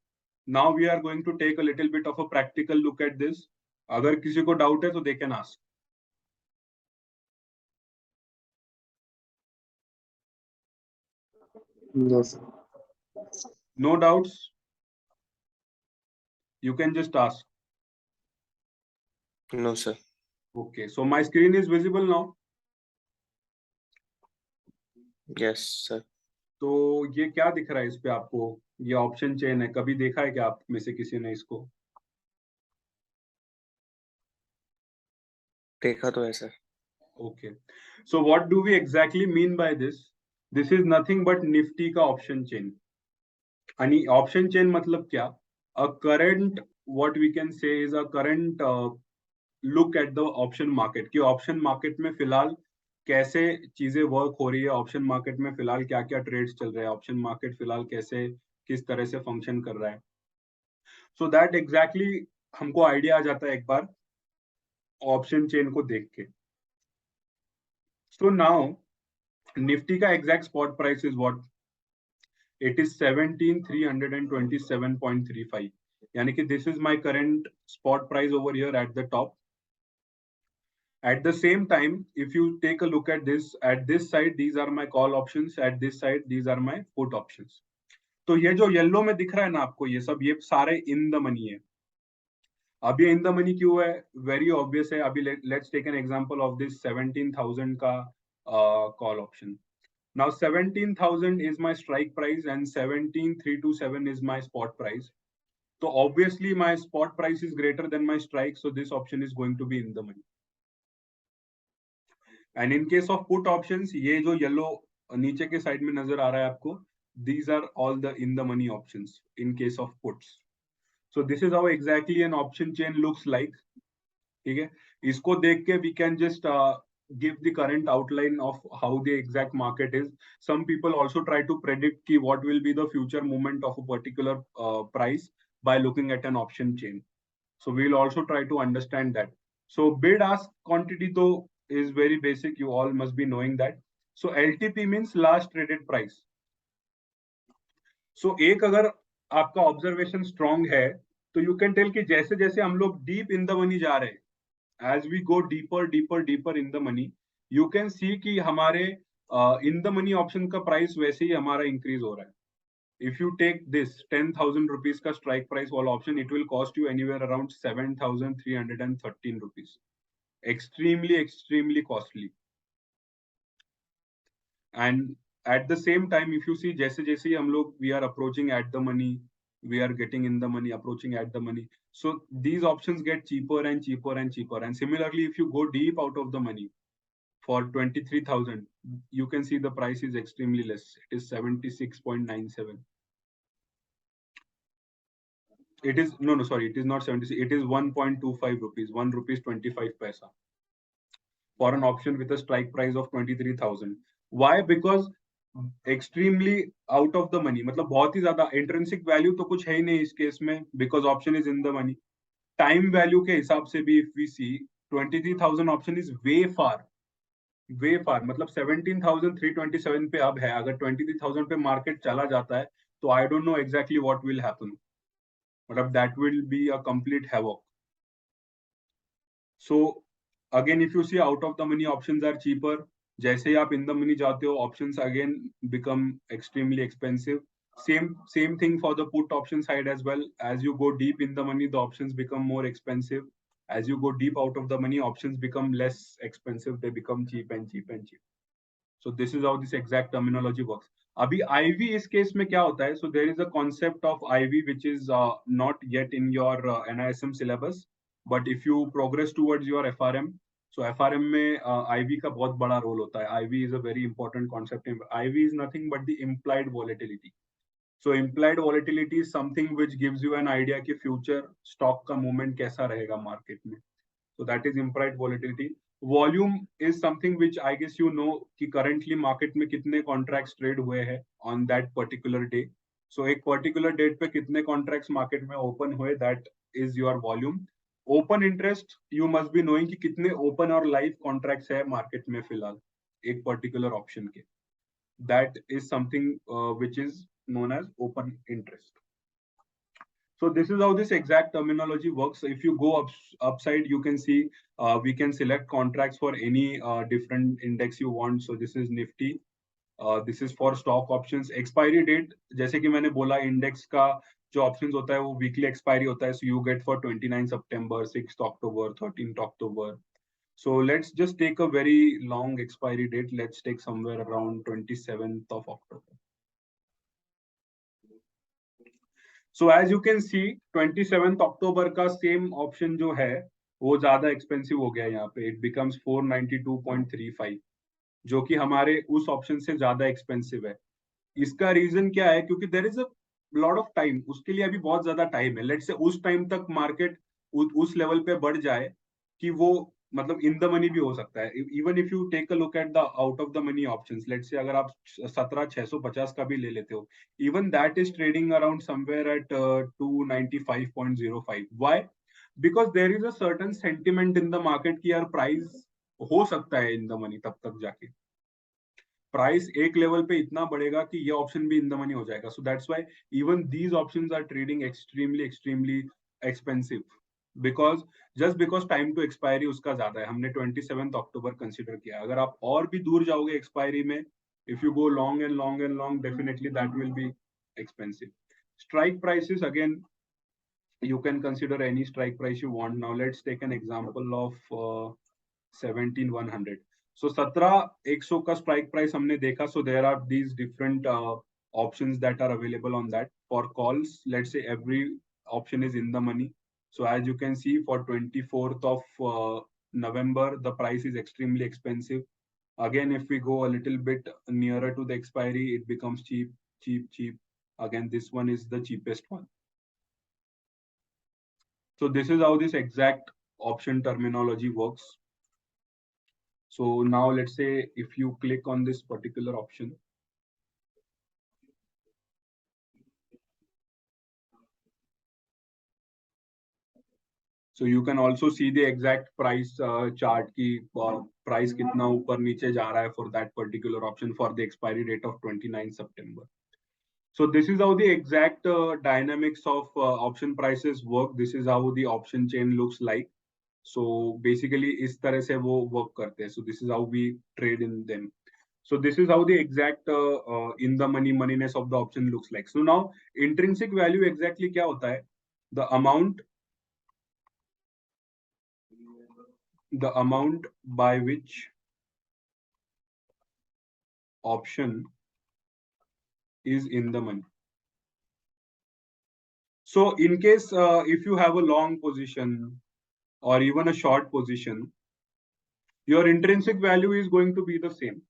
Now we are going to take a little bit of a practical look at this. अगर किसी को doubt है तो they can ask. Yes. No doubts? You can just ask. No, sir. Okay, so my screen is visible now. Yes, sir. तो ये क्या दिख रहा है इस पे आपको? ये ऑप्शन चेन है. कभी देखा है क्या आप में से किसी ने इसको? देखा तो है sir. Okay. So what do we exactly mean by this? This is nothing but Nifty का option chain. आणि option chain मतलब क्या? A current, what we can say is a current look at the option market. कि option market में फिलहाल कैसे चीजें work हो रही है, ऑप्शन मार्केट में फिलहाल क्या क्या ट्रेड्स चल रहे हैं, ऑप्शन मार्केट फिलहाल कैसे किस तरह से फंक्शन कर रहा है. सो दैट एग्जैक्टली हमको आइडिया आ जाता है एक बार ऑप्शन चेन को देख के. सो नाउ निफ्टी का exact spot price is what? It is 17,327.35. यानी कि this is my current spot price over here at the top. At the same time, if you take a look at this side, these are my call options. At this side, these are my put options. तो ये जो yellow में दिख रहा है ना आपको, ये सब ये सारे इन द मनी है. अब ये इन द मनी क्यों है? वेरी ऑब्वियस है. अभी let's take an example of this 17,000 का call option. Now 17,000 is my strike price and 17,327 is my spot price. So obviously my spot price is greater than my strike, so this option is going to be in the money. And in case of put options, ये जो yellow नीचे के side में नजर आ रहा है आपको, these are all the in the money options in case of puts. So this is how exactly an option chain looks like. ठीक है, इसको देख के we can just give the current outline of how the exact market is. Some people also try to predict ki what will be the future movement of a particular price by looking at an option chain. So we'll also try to understand that. So bid ask quantity though is very basic. You all must be knowing that. So LTP means last traded price. So एक अगर आपका observation strong है तो you can tell कि जैसे जैसे हम लोग डीप इन द मनी जा रहे हैं, as we go deeper deeper deeper in the money, you can see कि हमारे इन द मनी ऑप्शन का प्राइस वैसे ही हमारा इंक्रीज हो रहा है. If you take this 10,000 rupees का strike price wall option, it will cost you anywhere around 7,313 rupees. Extremely costly. And at the same time, if you see, जैसे जैसे हम लोग we are approaching at the money, we are getting in the money, approaching at the money. So these options get cheaper and cheaper and cheaper. And similarly, if you go deep out of the money for 23,000, you can see the price is extremely less. It is 76.97. It is sorry, it is not 76. It is 1.25 rupees, 1 rupees 25 paisa for an option with a strike price of 23,000. Why? Because extremely out of the money. मतलब बहुत ही ज्यादा intrinsic value तो कुछ है ही नहीं इस case में, because option is in the money. Time value के हिसाब से भी if we see 23,000 option is way far. मतलब 17,327 पे अब है. अगर 23,000 पे मार्केट चला जाता है तो I don't know exactly what will happen. But that will be a complete havoc. So again, if you see out of the money options are cheaper, जैसे ही आप in the money जाते हो, options again become extremely expensive. Same thing for the put option side as well. As you go deep in the money, the options become more expensive. As you go deep out of the money, options become less expensive. They become cheap and cheap and cheap. So this is how this exact terminology works. अभी IV इस case में क्या होता है? So there is a concept of IV which is not yet in your NISM syllabus, but if you progress towards your FRM, so FRM में IV का बहुत बड़ा रोल होता है. IV is a very important concept. IV is nothing but the implied volatility. So implied volatility is something which gives you an idea कि future stock का movement कैसा रहेगा market में. So that is implied volatility. Volume is something which I guess you know कि currently market में कितने contracts trade हुए हैं on that particular day. So एक particular date पे कितने contracts market में open हुए, that is your volume. Open interest you must be knowing कि कितने open और live contracts है market में फिलहाल एक particular option के. That is something which is known as open interest. So this is how this exact terminology works. If you go upside, you can see we can select contracts for any different index you want. So this is Nifty. This is for stock options. Expiry date, जैसे कि मैंने बोला index का जो options होता है वो weekly expiry होता है. So you get for 29 September, 6th October, 13th October. So let's just take a very long expiry date. Let's take somewhere around 27th of October. So as you can see 27th October का same option जो है वो ज्यादा expensive हो गया यहाँ पे. It becomes 492.35 जो कि हमारे उस option से ज्यादा expensive है. इसका reason क्या है? क्योंकि there is a lot of time. उसके लिए अभी बहुत ज्यादा time है. Let's say उस time तक market उस level पे बढ़ जाए कि वो मतलब in the money भी हो सकता है. Even if you take a look at the out of the money options, let's say अगर आप 17,650 का भी ले लेते हो, even that is trading around somewhere at 295.05. Why? Because there is a certain sentiment in the market कि यार price हो सकता है in the money तब तक जाके. प्राइस एक लेवल पे इतना बढ़ेगा कि ये ऑप्शन भी इन द मनी हो जाएगा. So that's why even these options are trading extremely expensive because just because time to expiry उसका ज्यादा है. हमने 27 अक्टूबर कंसीडर किया. अगर आप और भी दूर जाओगे एक्सपायरी में, if you go long and long and long, definitely that will be expensive. Strike prices again you can consider any strike price you want. Now let's take an example of 17,100. So 17,100 का strike price हमने देखा. So there are these different options that are available on that. For calls, let's say every option is in the money. So as you can see, for 24th of November, the price is extremely expensive. Again, if we go a little bit nearer to the expiry, it becomes cheap. Again, this one is the cheapest one. So this is how this exact option terminology works. So now let's say if you click on this particular option, so you can also see the exact price chart की price कितना ऊपर नीचे जा रहा है for that particular option for the expiry date of 29 September. So this is how the exact dynamics of option prices work. This is how the option chain looks like. So basically इस तरह से वो work करते हैं. So this is how we trade in them. So this is how the exact in the moneyness of the option looks like. So now intrinsic value exactly क्या होता है? The amount by which option is in the money. So in case if you have a long position or even a short position, your intrinsic value is going to be the same.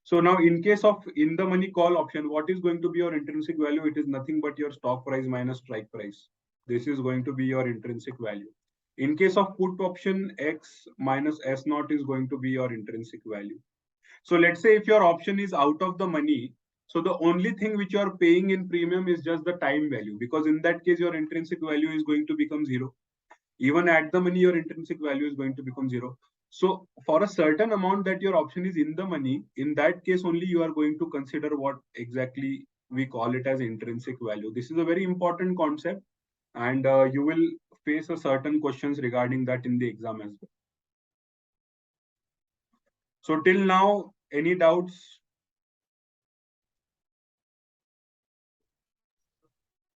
So now in case of in the money call option, what is going to be your intrinsic value? It is nothing but your stock price minus strike price. This is going to be your intrinsic value. In case of put option, X minus S naught is going to be your intrinsic value. So let's say if your option is out of the money, so the only thing which you are paying in premium is just the time value, because in that case your intrinsic value is going to become zero. Even at the money, your intrinsic value is going to become zero. So for a certain amount that your option is in the money, in that case only you are going to consider what exactly we call it as intrinsic value. This is a very important concept, and you will face a certain questions regarding that in the exam as well. So till now, any doubts?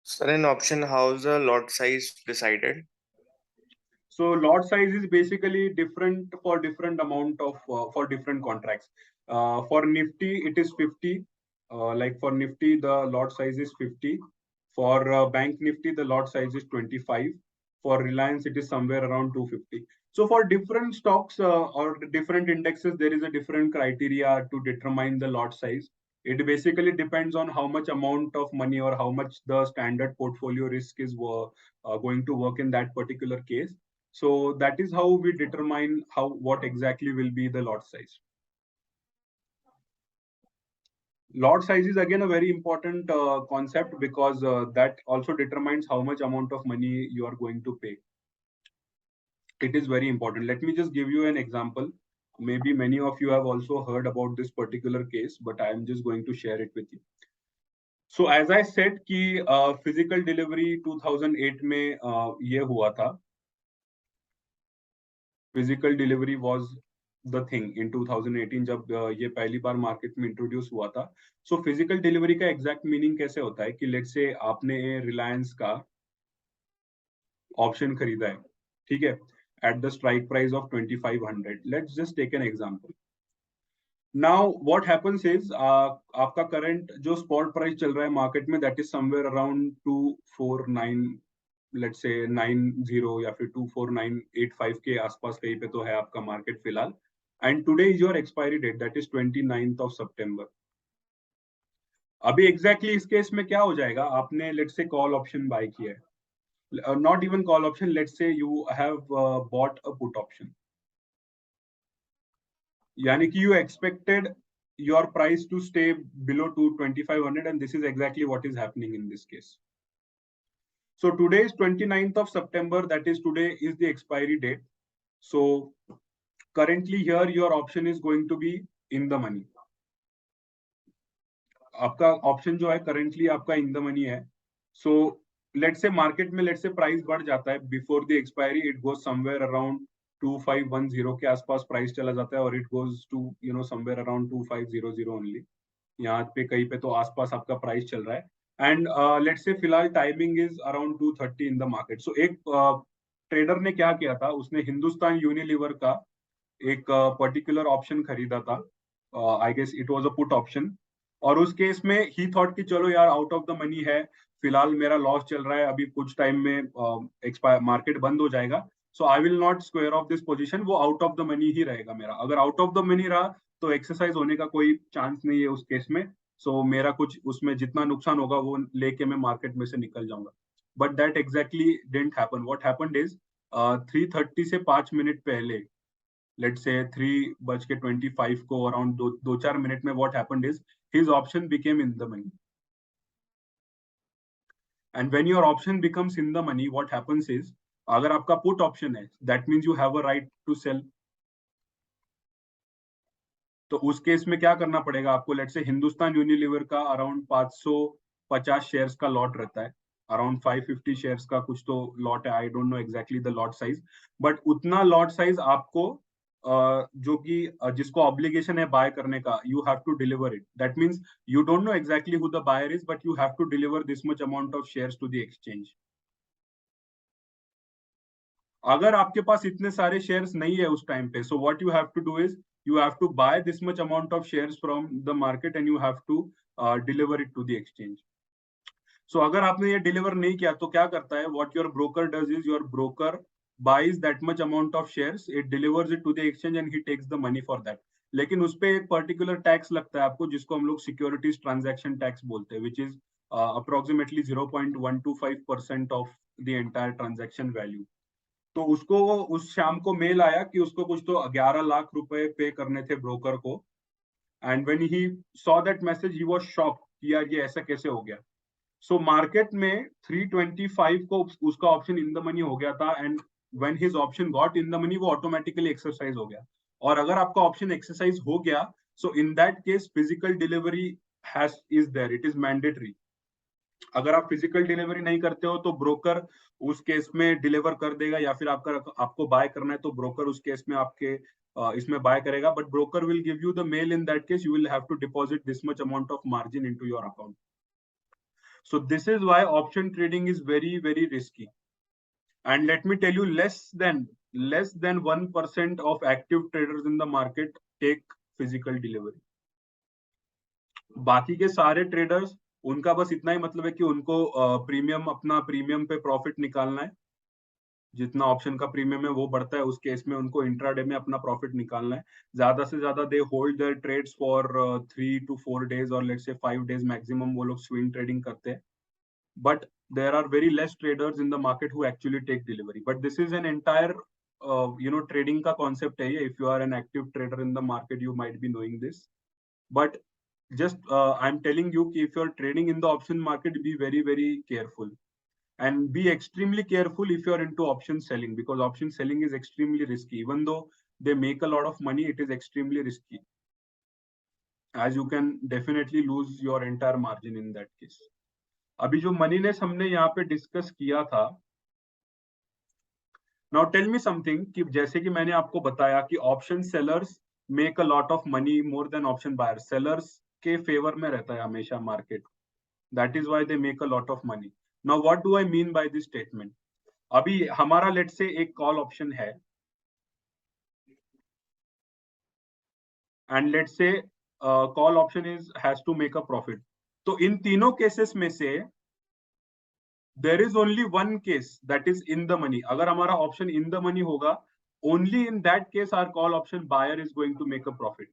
Sir, in option, how's the lot size decided? So lot size is basically different for different amount of for different contracts. For Nifty, it is 50. Like for Nifty, the lot size is 50. For Bank Nifty, the lot size is 25. For Reliance, it is somewhere around 250. So for different stocks or different indexes, there is a different criteria to determine the lot size. It basically depends on how much amount of money or how much the standard portfolio risk is going to work in that particular case. So that is how we determine what exactly will be the lot size. Lot size is again a very important concept, because that also determines how much amount of money you are going to pay. It is very important. Let me just give you an example. Maybe many of you have also heard about this particular case, but I am just going to share it with you. So as I said कि physical delivery 2008 में ये हुआ था. Physical delivery was the thing in 2018 जब ये पहली बार market में introduce हुआ था. So physical delivery का एग्जैक्ट मीनिंग कैसे होता है कि लेट्स से आपने रिलायंस का ऑप्शन खरीदा है, ठीक है, at the strike price of 2500. Let's just take an example. Now what happens is आपका करंट जो स्पॉट प्राइस चल रहा है मार्केट में, that is somewhere around 249, let's say 90 या फिर 24985 के आसपास कहीं पे तो है आपका मार्केट फिलहाल. And today is your expiry date, that is 29th of September. अभी exactly इस केस में क्या हो जाएगा, आपने let's say call option buy किया है. Not even call option, let's say you have bought a put option. Yani ki you expected your price to stay below 2500, and this is exactly what is happening in this case. So today is 29th of September, that is today is the expiry date. So currently here your option is going to be in the money. आपका option जो है currently आपका in the money है. So let's say market में let's say price बढ़ जाता है, before the expiry it goes somewhere around 2510 के आसपास प्राइस चला जाता है, और it goes to somewhere around 2500 only. यहाँ पे कहीं पे तो आसपास आपका प्राइस चल रहा है. एंड लेट्स से फिलहाल timing is around 2:30 in the market. So एक ट्रेडर ने क्या किया था, उसने हिंदुस्तान यूनिलीवर का एक पर्टिकुलर ऑप्शन खरीदा था. I guess it was a put option. और उस केस में ही थॉट कि चलो यार आउट ऑफ द मनी है, फिलहाल मेरा लॉस चल रहा है, अभी कुछ टाइम में मार्केट बंद हो जाएगा, so I will not square off this position. वो आउट ऑफ द मनी ही रहेगा मेरा. अगर आउट ऑफ द मनी रहा तो एक्सरसाइज होने का कोई चांस नहीं है उस केस में. सो मेरा कुछ उसमें जितना नुकसान होगा वो लेके मैं मार्केट में से निकल जाऊंगा. But that exactly didn't happen. What happened is 3:30 से 5 मिनट पहले, let's say 3:25 को अराउंड 2-4 मिनट में what happened is his option became in the money. And when your option becomes in the money, what happens is, अगर आपका put option है, that means you have a right to sell. तो उस case में क्या करना पड़ेगा आपको, let's say हिंदुस्तान यूनिलीवर का अराउंड 550 शेयर्स का लॉट रहता है, अराउंड 550 शेयर्स का कुछ तो लॉट है. I don't know exactly the lot size, but उतना लॉट साइज आपको जो कि जिसको ऑब्लिगेशन है बाय करने का, you have to deliver it. That means you don't know exactly who the buyer is, but you have to deliver this much amount of shares to the exchange. अगर आपके पास इतने सारे शेयर्स नहीं है उस टाइम पे, so what you have to do is you have to buy this much amount of shares from the market and you have to deliver it to the exchange. So अगर आपने ये deliver नहीं किया तो क्या करता है, what your broker does is your broker buys that much amount of shares, it delivers it to the exchange and he takes the money for that. लेकिन उस पे एक particular tax लगता है आपको, जिसको हम लोग securities transaction tax बोलते हैं, which is approximately 0.125% of the entire transaction value. तो उसको उस शाम को मेल आया कि उसको कुछ तो 11 लाख रुपए पे करने थे ब्रोकर को. And when he saw that message he was shocked कि यार ये ऐसा कैसे हो गया. सो मार्केट में 325 को उसका ऑप्शन इन द मनी हो गया था, and when his option got in the money वो ऑटोमेटिकली एक्सरसाइज हो गया. और अगर आपका ऑप्शन एक्सरसाइज हो गया, so in that case physical delivery is there, it is mandatory. अगर आप फिजिकल डिलीवरी नहीं करते हो तो ब्रोकर उस केस में डिलीवर कर देगा, या फिर आपको बाय करना है तो ब्रोकर उस केस में आपके इसमें बाय करेगा. But broker will give you the mail, in that case you will have to deposit this much amount of margin into your account. So this is why option trading is very very risky. And let me tell you, less than 1% of active traders in the market take physical delivery. बाकी के सारे traders, उनका बस इतना ही मतलब है कि उनको प्रीमियम, अपना प्रीमियम पे प्रॉफिट निकालना है. जितना ऑप्शन का प्रीमियम है वो बढ़ता है, उस केस में उनको इंट्राडे में अपना प्रॉफिट निकालना है। ज्यादा से ज्यादा they hold their trades for 3 to 4 days और लेट्स से 5 days मैक्सिमम वो लोग स्विंग ट्रेडिंग करते हैं। But there are very less traders in the market who actually take delivery, but this is an entire trading का concept है ये. If you are an active trader in the market, you might be knowing this, but just I'm telling you कि if you're trading in the option market, be very very careful and be extremely careful if you're into option selling, because option selling is extremely risky. Even though they make a lot of money, it is extremely risky, as you can definitely lose your entire margin in that case. अभी जो मनीनेस हमने यहाँ पे discuss किया था, now tell me something, कि जैसे कि मैंने आपको बताया कि option sellers make a lot of money more than option buyers. Sellers के फेवर में रहता है हमेशा market, that is why they make a lot of money. Now what do I mean by this statement? अभी हमारा let's say एक call option है and let's say call option is has to make a profit. तो इन तीनों cases में से there is only one case that is in the money. अगर हमारा ऑप्शन in the money होगा, only in that case our call option buyer is going to make a profit.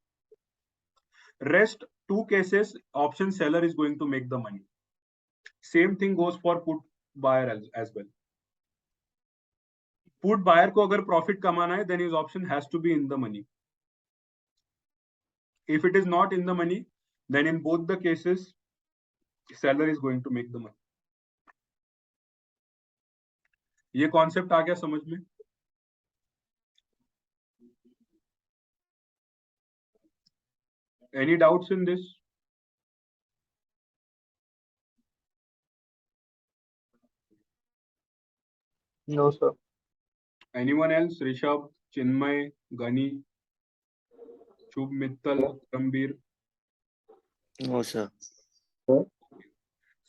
Rest 2 cases option seller is going to make the money. Same thing goes for put buyer as well. Put buyer को अगर profit कमाना है, then his option has to be in the money. If it is not in the money, then in both the cases seller is going to make the money. ये concept आ गया समझ में? Any doubts in this? No, sir. Anyone else? Rishabh, Chinmay, Gani, Shubh Mittal, Gambhir? No sir.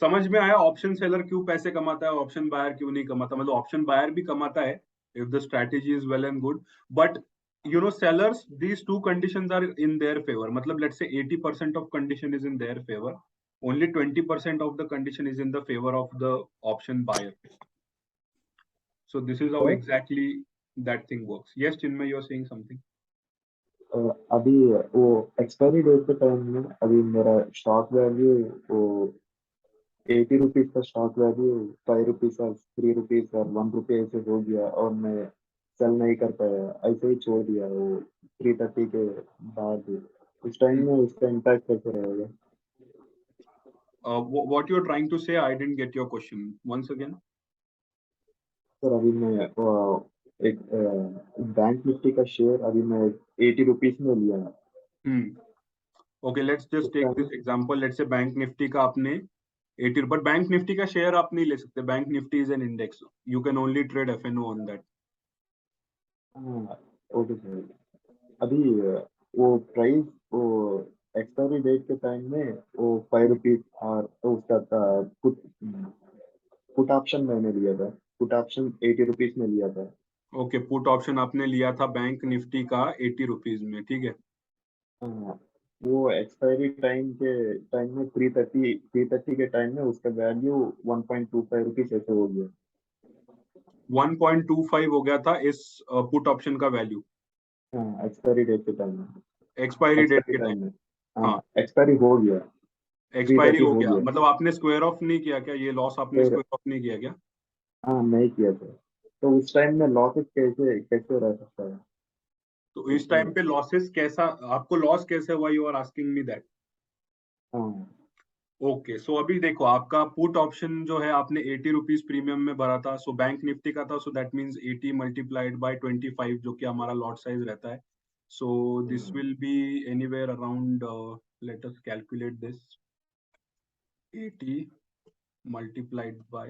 समझ में आया option seller क्यों पैसे कमाता है, ऑप्शन बायर क्यों नहीं कमाता? मतलब ऑप्शन बायर भी कमाता है if the strategy is well and good, but sellers, these two conditions are in their favor. मतलब let's say 80% of condition is in their favor, only 20% of the condition is in the favor of the option buyer. So this is how exactly that thing works. Yes, Chinmay, you are saying something. अभी वो expiry date के time में अभी मेरा stock value वो 80 rupees का stock value 5 rupees और 3 rupees और 1 रुपये ऐसे हो गया और मैं सेल नहीं कर पाया, ऐसे ही छोड़ दिया वो 330 के बाद. उस टाइम में उसका इम्पैक्ट कैसे रहेगा? What you are trying to say? I didn't get your question. Once again. Sir अभी मैं एक बैंक निफ्टी का शेयर अभी मैं 80 रुपीज में लिया है. Okay, let's just take this example. Let's say bank Nifty का आपने 80, but बैंक निफ्टी का शेयर आप नहीं ले सकते. Bank Nifty is an index. You can only trade FNO on that. Okay sir. अभी वो प्राइस वो एक्सपायरी डेट के टाइम में वो 5 रुपीज और उसका पुट ऑप्शन मैंने लिया था. पुट ऑप्शन 80 रुपीज में लिया था. Okay, पुट ऑप्शन आपने लिया था बैंक निफ्टी का 80 रुपीज में, ठीक है. वो एक्सपायरी टाइम में 330 के टाइम में उसका वैल्यू 1.25 रुपीज ऐसे हो गया. 1.25 हो गया था इस पुट ऑप्शन का वैल्यू एक्सपायरी डेट के टाइम में. एक्सपायरी डेट के टाइम में. हाँ, एक्सपायरी हो गया. एक्सपायरी हो गया मतलब आपने स्क्वायर ऑफ नहीं किया क्या? ये लॉस आपने स्क्वायर ऑफ नहीं किया क्या? हाँ, नहीं किया था. तो उस टाइम में लॉसेस कैसे रह सकता है? तो इस टाइम पे लॉसेस कैसा, आपको लॉस कैसे हुआ? You are asking me that. Okay, so अभी देखो आपका पुट ऑप्शन जो है आपने 80 रुपीज प्रीमियम में भरा था, सो बैंक निफ्टी का था, so that means 80 multiplied by 25 जो कि हमारा लॉट साइज रहता है. So this will be anywhere around, let us calculate this, 80 multiplied by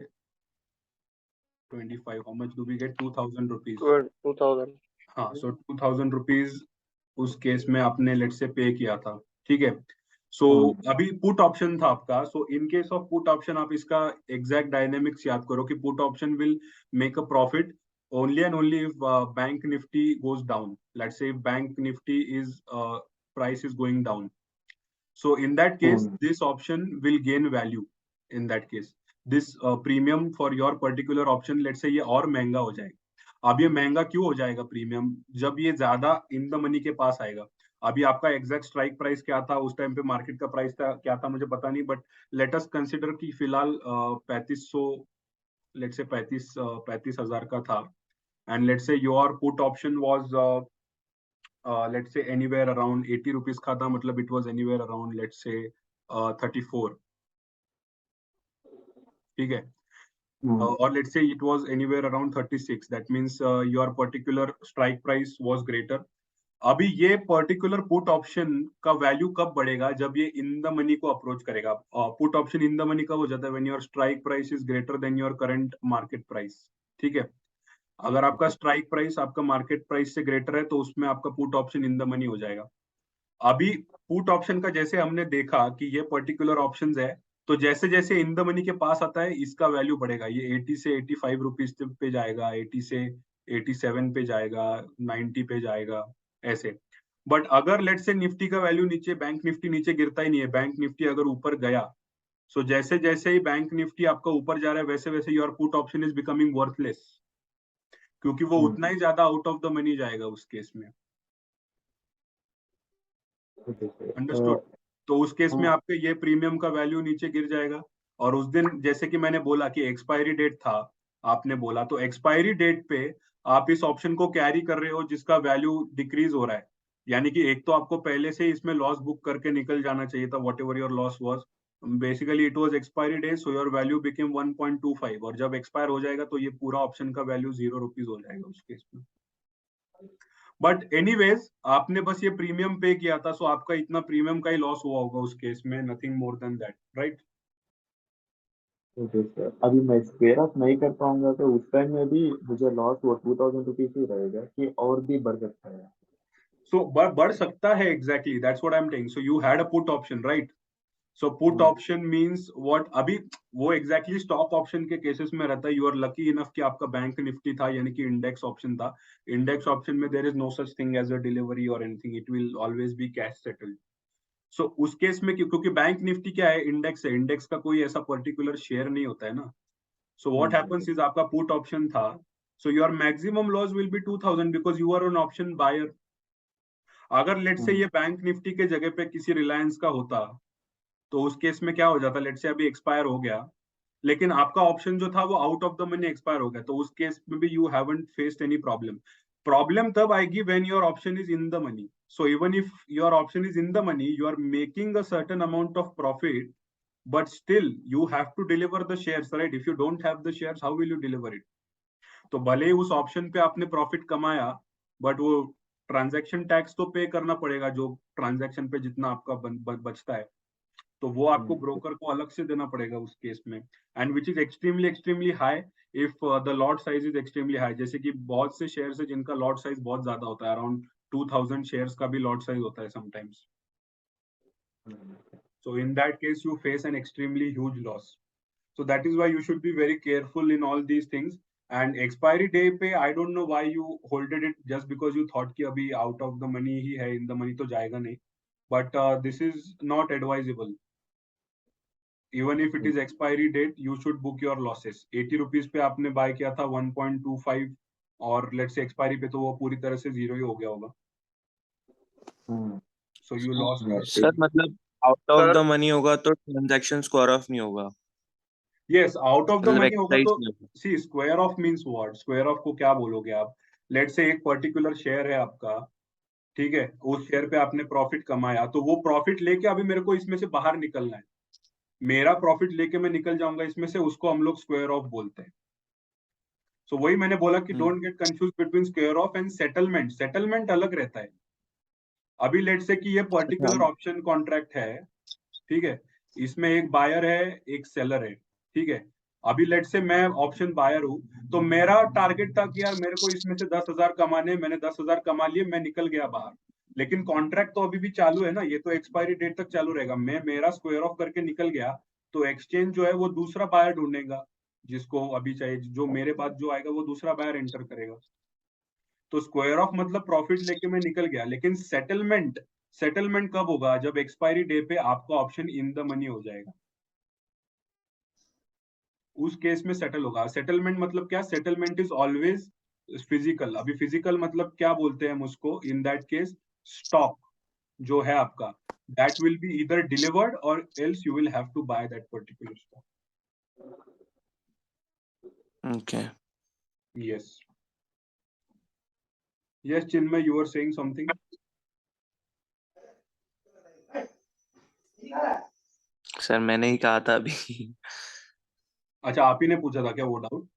25, how much do we get? 2000 rupees. 2000. हाँ, so 2000 rupees उस केस में आपने लेट से पे किया था, ठीक है. सो अभी पुट ऑप्शन था आपका. So in case of put option आप इसका एग्जैक्ट डायनेमिक्स याद करो कि put option will make a profit only and only if bank nifty goes down. Let's say if bank nifty is price is going down, so in that case this option will gain value. In that case this premium for your particular option, let's say ये और महंगा हो जाएगा. अब ये महंगा क्यों हो जाएगा प्रीमियम, जब ये ज्यादा इन द मनी के पास आएगा। अभी आपका एग्जैक्ट स्ट्राइक प्राइस क्या था उस टाइम पे, मार्केट का प्राइस था क्या था मुझे पता नहीं, बट लेट अस कंसिडर कि फिलहाल 3500, लेट से 35,000 का था, and let say your put option was let say anywhere around 80 rupees का था, मतलब it was anywhere around let say 34, ठीक है। Or let's say it was anywhere around 36, that means your particular strike price was greater. अभी ये particular put option का value कब बढ़ेगा, जब ये इन द मनी को अप्रोच करेगा। Put option in the money कब हो जाता है, when your strike price is greater than your current market price, ठीक है। अगर आपका स्ट्राइक प्राइस आपका मार्केट प्राइस से ग्रेटर है तो उसमें आपका put option in the money हो जाएगा। अभी पुट ऑप्शन का जैसे हमने देखा कि ये पर्टिकुलर ऑप्शंस है, तो जैसे जैसे इन द मनी के पास आता है इसका वैल्यू बढ़ेगा, ये 80 से 85 रुपीज पे जाएगा, 80 से 87 पे जाएगा, 90 पे जाएगा, ऐसे। बट अगर लेट से निफ्टी का वैल्यू नीचे, बैंक निफ्टी नीचे गिरता ही नहीं है, बैंक निफ्टी अगर ऊपर गया, सो जैसे जैसे ही बैंक निफ्टी आपका ऊपर जा रहा है वैसे वैसे your put option is becoming worthless, क्योंकि वो उतना ही ज्यादा आउट ऑफ द मनी जाएगा उस केस में। अंडरस्टूड। तो उस केस में आपके ये प्रीमियम का वैल्यू नीचे गिर जाएगा। और उस दिन जैसे कि मैंने बोला कि एक्सपायरी डेट था, आपने बोला, तो एक्सपायरी डेट पे आप इस ऑप्शन को कैरी कर रहे हो जिसका वैल्यू डिक्रीज हो रहा है, यानी कि एक तो आपको पहले से इसमें लॉस बुक करके निकल जाना चाहिए था, whatever your loss was, basically it was expiry date, so your value became 1.25, और जब एक्सपायर हो जाएगा तो ये पूरा ऑप्शन का वैल्यू 0 रुपीज हो जाएगा उस केस में। बट एनीवेज आपने बस ये प्रीमियम पे किया था, सो आपका इतना प्रीमियम का ही लॉस हुआ होगा उस केस में, nothing more than that, right. Okay sir, अभी मैं स्क्वेयर ऑफ नहीं कर पाऊंगा तो उस टाइम में भी मुझे लॉस वो 2000 रुपीज ही रहेगा कि और भी बढ़ सकता है? सो बढ़ सकता है, exactly that's what I am telling. So you had a put option, right. So put option means what, अभी वो एग्जैक्टली स्टॉक ऑप्शन के केसेस में रहता है, यू आर लकी इनफ कि आपका बैंक निफ्टी था, यानी कि इंडेक्स ऑप्शन था। इंडेक्स ऑप्शन में there is no such thing as a delivery or anything, it will always be cash settled. So उस केस में क्योंकि बैंक निफ्टी क्या है, इंडेक्स है, इंडेक्स का कोई ऐसा पर्टिकुलर शेयर नहीं होता है ना। सो व्हाट हैपेंस इज आपका पुट ऑप्शन था, so your maximum loss will be 2000 because you are an option buyer. अगर लेट से ये बैंक निफ्टी के जगह पे किसी रिलायंस का होता, तो उस केस में क्या हो जाता, लेट से अभी एक्सपायर हो गया, लेकिन आपका ऑप्शन जो था वो out of the money expire हो गया, तो उस केस में भी you haven't faced any problem. Problem तब आएगी when your option is in the money. So even if your option is in the money, you are making a certain amount of profit, but still you have to deliver the shares, right? If you don't have the shares, how will you deliver it? तो भले ही उस option पे आपने profit कमाया, but वो transaction tax तो पे करना पड़ेगा, जो ट्रांजैक्शन पे जितना आपका बचता है, तो वो आपको ब्रोकर को अलग से देना पड़ेगा उस केस में, and which is extremely extremely high if the lot size is extremely high. जैसे कि बहुत से शेयर्स है जिनका लॉट साइज बहुत ज्यादा होता है, अराउंड 2000 शेयर्स का भी लॉट साइज होता है sometimes. So in that case, you face an extremely huge loss. So that is why you should be very careful in all these things. And expiry day पे I don't know why you holded it just because you thought कि अभी out of the money ही है, in the money तो जाएगा नहीं. But this is not advisable. Even if it is expiry date, you should book your losses. 80 rupees पे आपने buy किया था 1.25, और let's say expiry पे तो वो पूरी तरह से zero ही हो गया होगा. So you lost. सर मतलब out of sir the money होगा तो ट्रांजैक्शन स्क्वायर ऑफ नहीं होगा, Yes, out of the मतलब money होगा एक्सरसाइज तो नहीं होगा। see square off means what? Square off को क्या बोलोगे आप? Let's say एक पर्टिकुलर शेयर है आपका, ठीक है, उस शेयर पे आपने प्रॉफिट कमाया, तो वो प्रॉफिट लेके अभी मेरे को इसमें से बाहर निकलना है, मेरा प्रॉफिट लेके मैं निकल जाऊंगा इसमें से, उसको हम लोग स्क्वायर ऑफ बोलते हैं। सो वही मैंने बोला कि don't get confuse between square of and settlement. Settlement अलग रहता है। अभी लेट से कि ये पर्टिकुलर ऑप्शन कॉन्ट्रैक्ट है, ठीक है, इसमें एक बायर है एक सेलर है, ठीक है। अभी लेट से मैं ऑप्शन बायर हूं, तो मेरा टारगेट था कि यार मेरे को इसमें से 10,000 कमाने, मैंने 10,000 कमा लिए, मैं निकल गया बाहर, लेकिन कॉन्ट्रैक्ट तो अभी भी चालू है ना, ये तो एक्सपायरी डेट तक चालू रहेगा। मैं मेरा स्क्वायर ऑफ करके निकल गया, तो एक्सचेंज जो है वो दूसरा बायर ढूंढेगा, जिसको अभी चाहिए, जो मेरे बाद जो आएगा वो दूसरा बायर एंटर करेगा। तो स्क्वायर ऑफ मतलब प्रॉफिट लेके मैं निकल गया, लेकिन सेटलमेंट, सेटलमेंट कब होगा, जब एक्सपायरी डे पे आपका ऑप्शन इन द मनी हो जाएगा, उस केस में सेटल होगा। सेटलमेंट मतलब क्या, सेटलमेंट इज ऑलवेज फिजिकल, अभी फिजिकल मतलब क्या बोलते हैं हम उसको, इन दैट केस स्टॉक जो है आपका, that will be either delivered or else you will have to buy that particular stock. Okay. Yes. Yes, Chinmay, you were saying something. Sir मैंने ही कहा था अभी। अच्छा, आप ही ने पूछा था क्या वो doubt?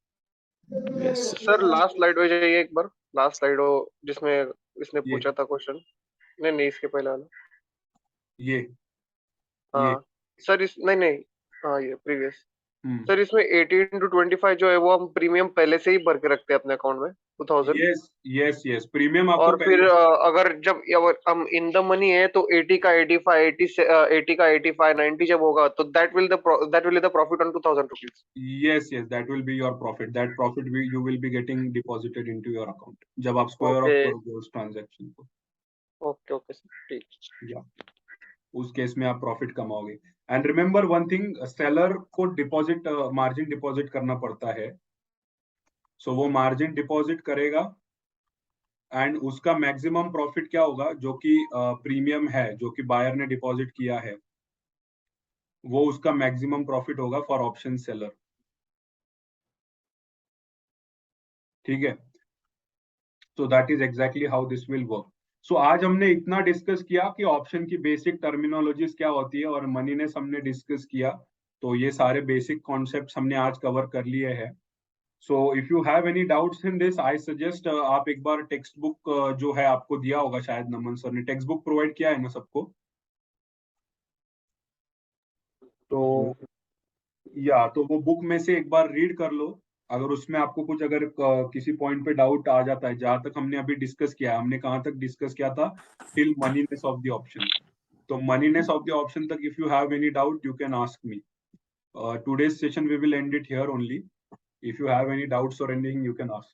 Yes sir last slide हो जाइए एक बार, लास्ट स्लाइड हो जिसमें इसने ये पूछा था क्वेश्चन। नहीं इसके पहले वाला। ये हाँ सर इस नहीं हाँ ये प्रीवियस। हम्म, सर इसमें 18 to 25 जो है वो हम प्रीमियम पहले से ही भर के रखते हैं अपने अकाउंट में 2000। यस प्रीमियम आपको और फिर पहले, अगर जब हम इन द मनी है तो 80 का 85 80 का 85 90 जब होगा तो that will the profit on 2000 rupees. yes that will be your profit, that profit you will be getting deposited into your account जब आप स्क्वायर ऑफ ओके करोगे उस ट्रांजैक्शन को, ओके ओके सर ठीक। या उस केस में आप प्रॉफिट कमाओगे। And remember one thing, seller को डिपॉजिट मार्जिन डिपॉजिट करना पड़ता है, सो वो मार्जिन डिपॉजिट करेगा एंड उसका मैक्सिमम प्रॉफिट क्या होगा, जो कि प्रीमियम है जो कि बायर ने डिपॉजिट किया है, वो उसका मैक्सिमम प्रॉफिट होगा फॉर ऑप्शन सेलर। ठीक है, so that is exactly how this will work. So आज हमने इतना डिस्कस किया कि ऑप्शन की बेसिक टर्मिनोलॉजीज क्या होती है, और मनी ने हमने डिस्कस किया, तो ये सारे बेसिक कॉन्सेप्ट्स हमने आज कवर कर लिए हैं। So if you have any doubts in this, I suggest आप एक बार टेक्स्ट बुक जो है आपको दिया होगा शायद, नमन सर ने टेक्स्ट बुक प्रोवाइड किया है ना सबको, तो या तो वो बुक में से एक बार रीड कर लो, अगर उसमें आपको कुछ अगर किसी पॉइंट पे डाउट आ जाता है, जहां तक हमने अभी डिस्कस किया, हमने कहाँ तक डिस्कस किया था, टिल मनीनेस ऑफ द ऑप्शन, तो मनीनेस ऑफ द ऑप्शन तक if you have any doubt you can ask me. Today's session we will end it here only. If you have any doubts or anything, you can ask.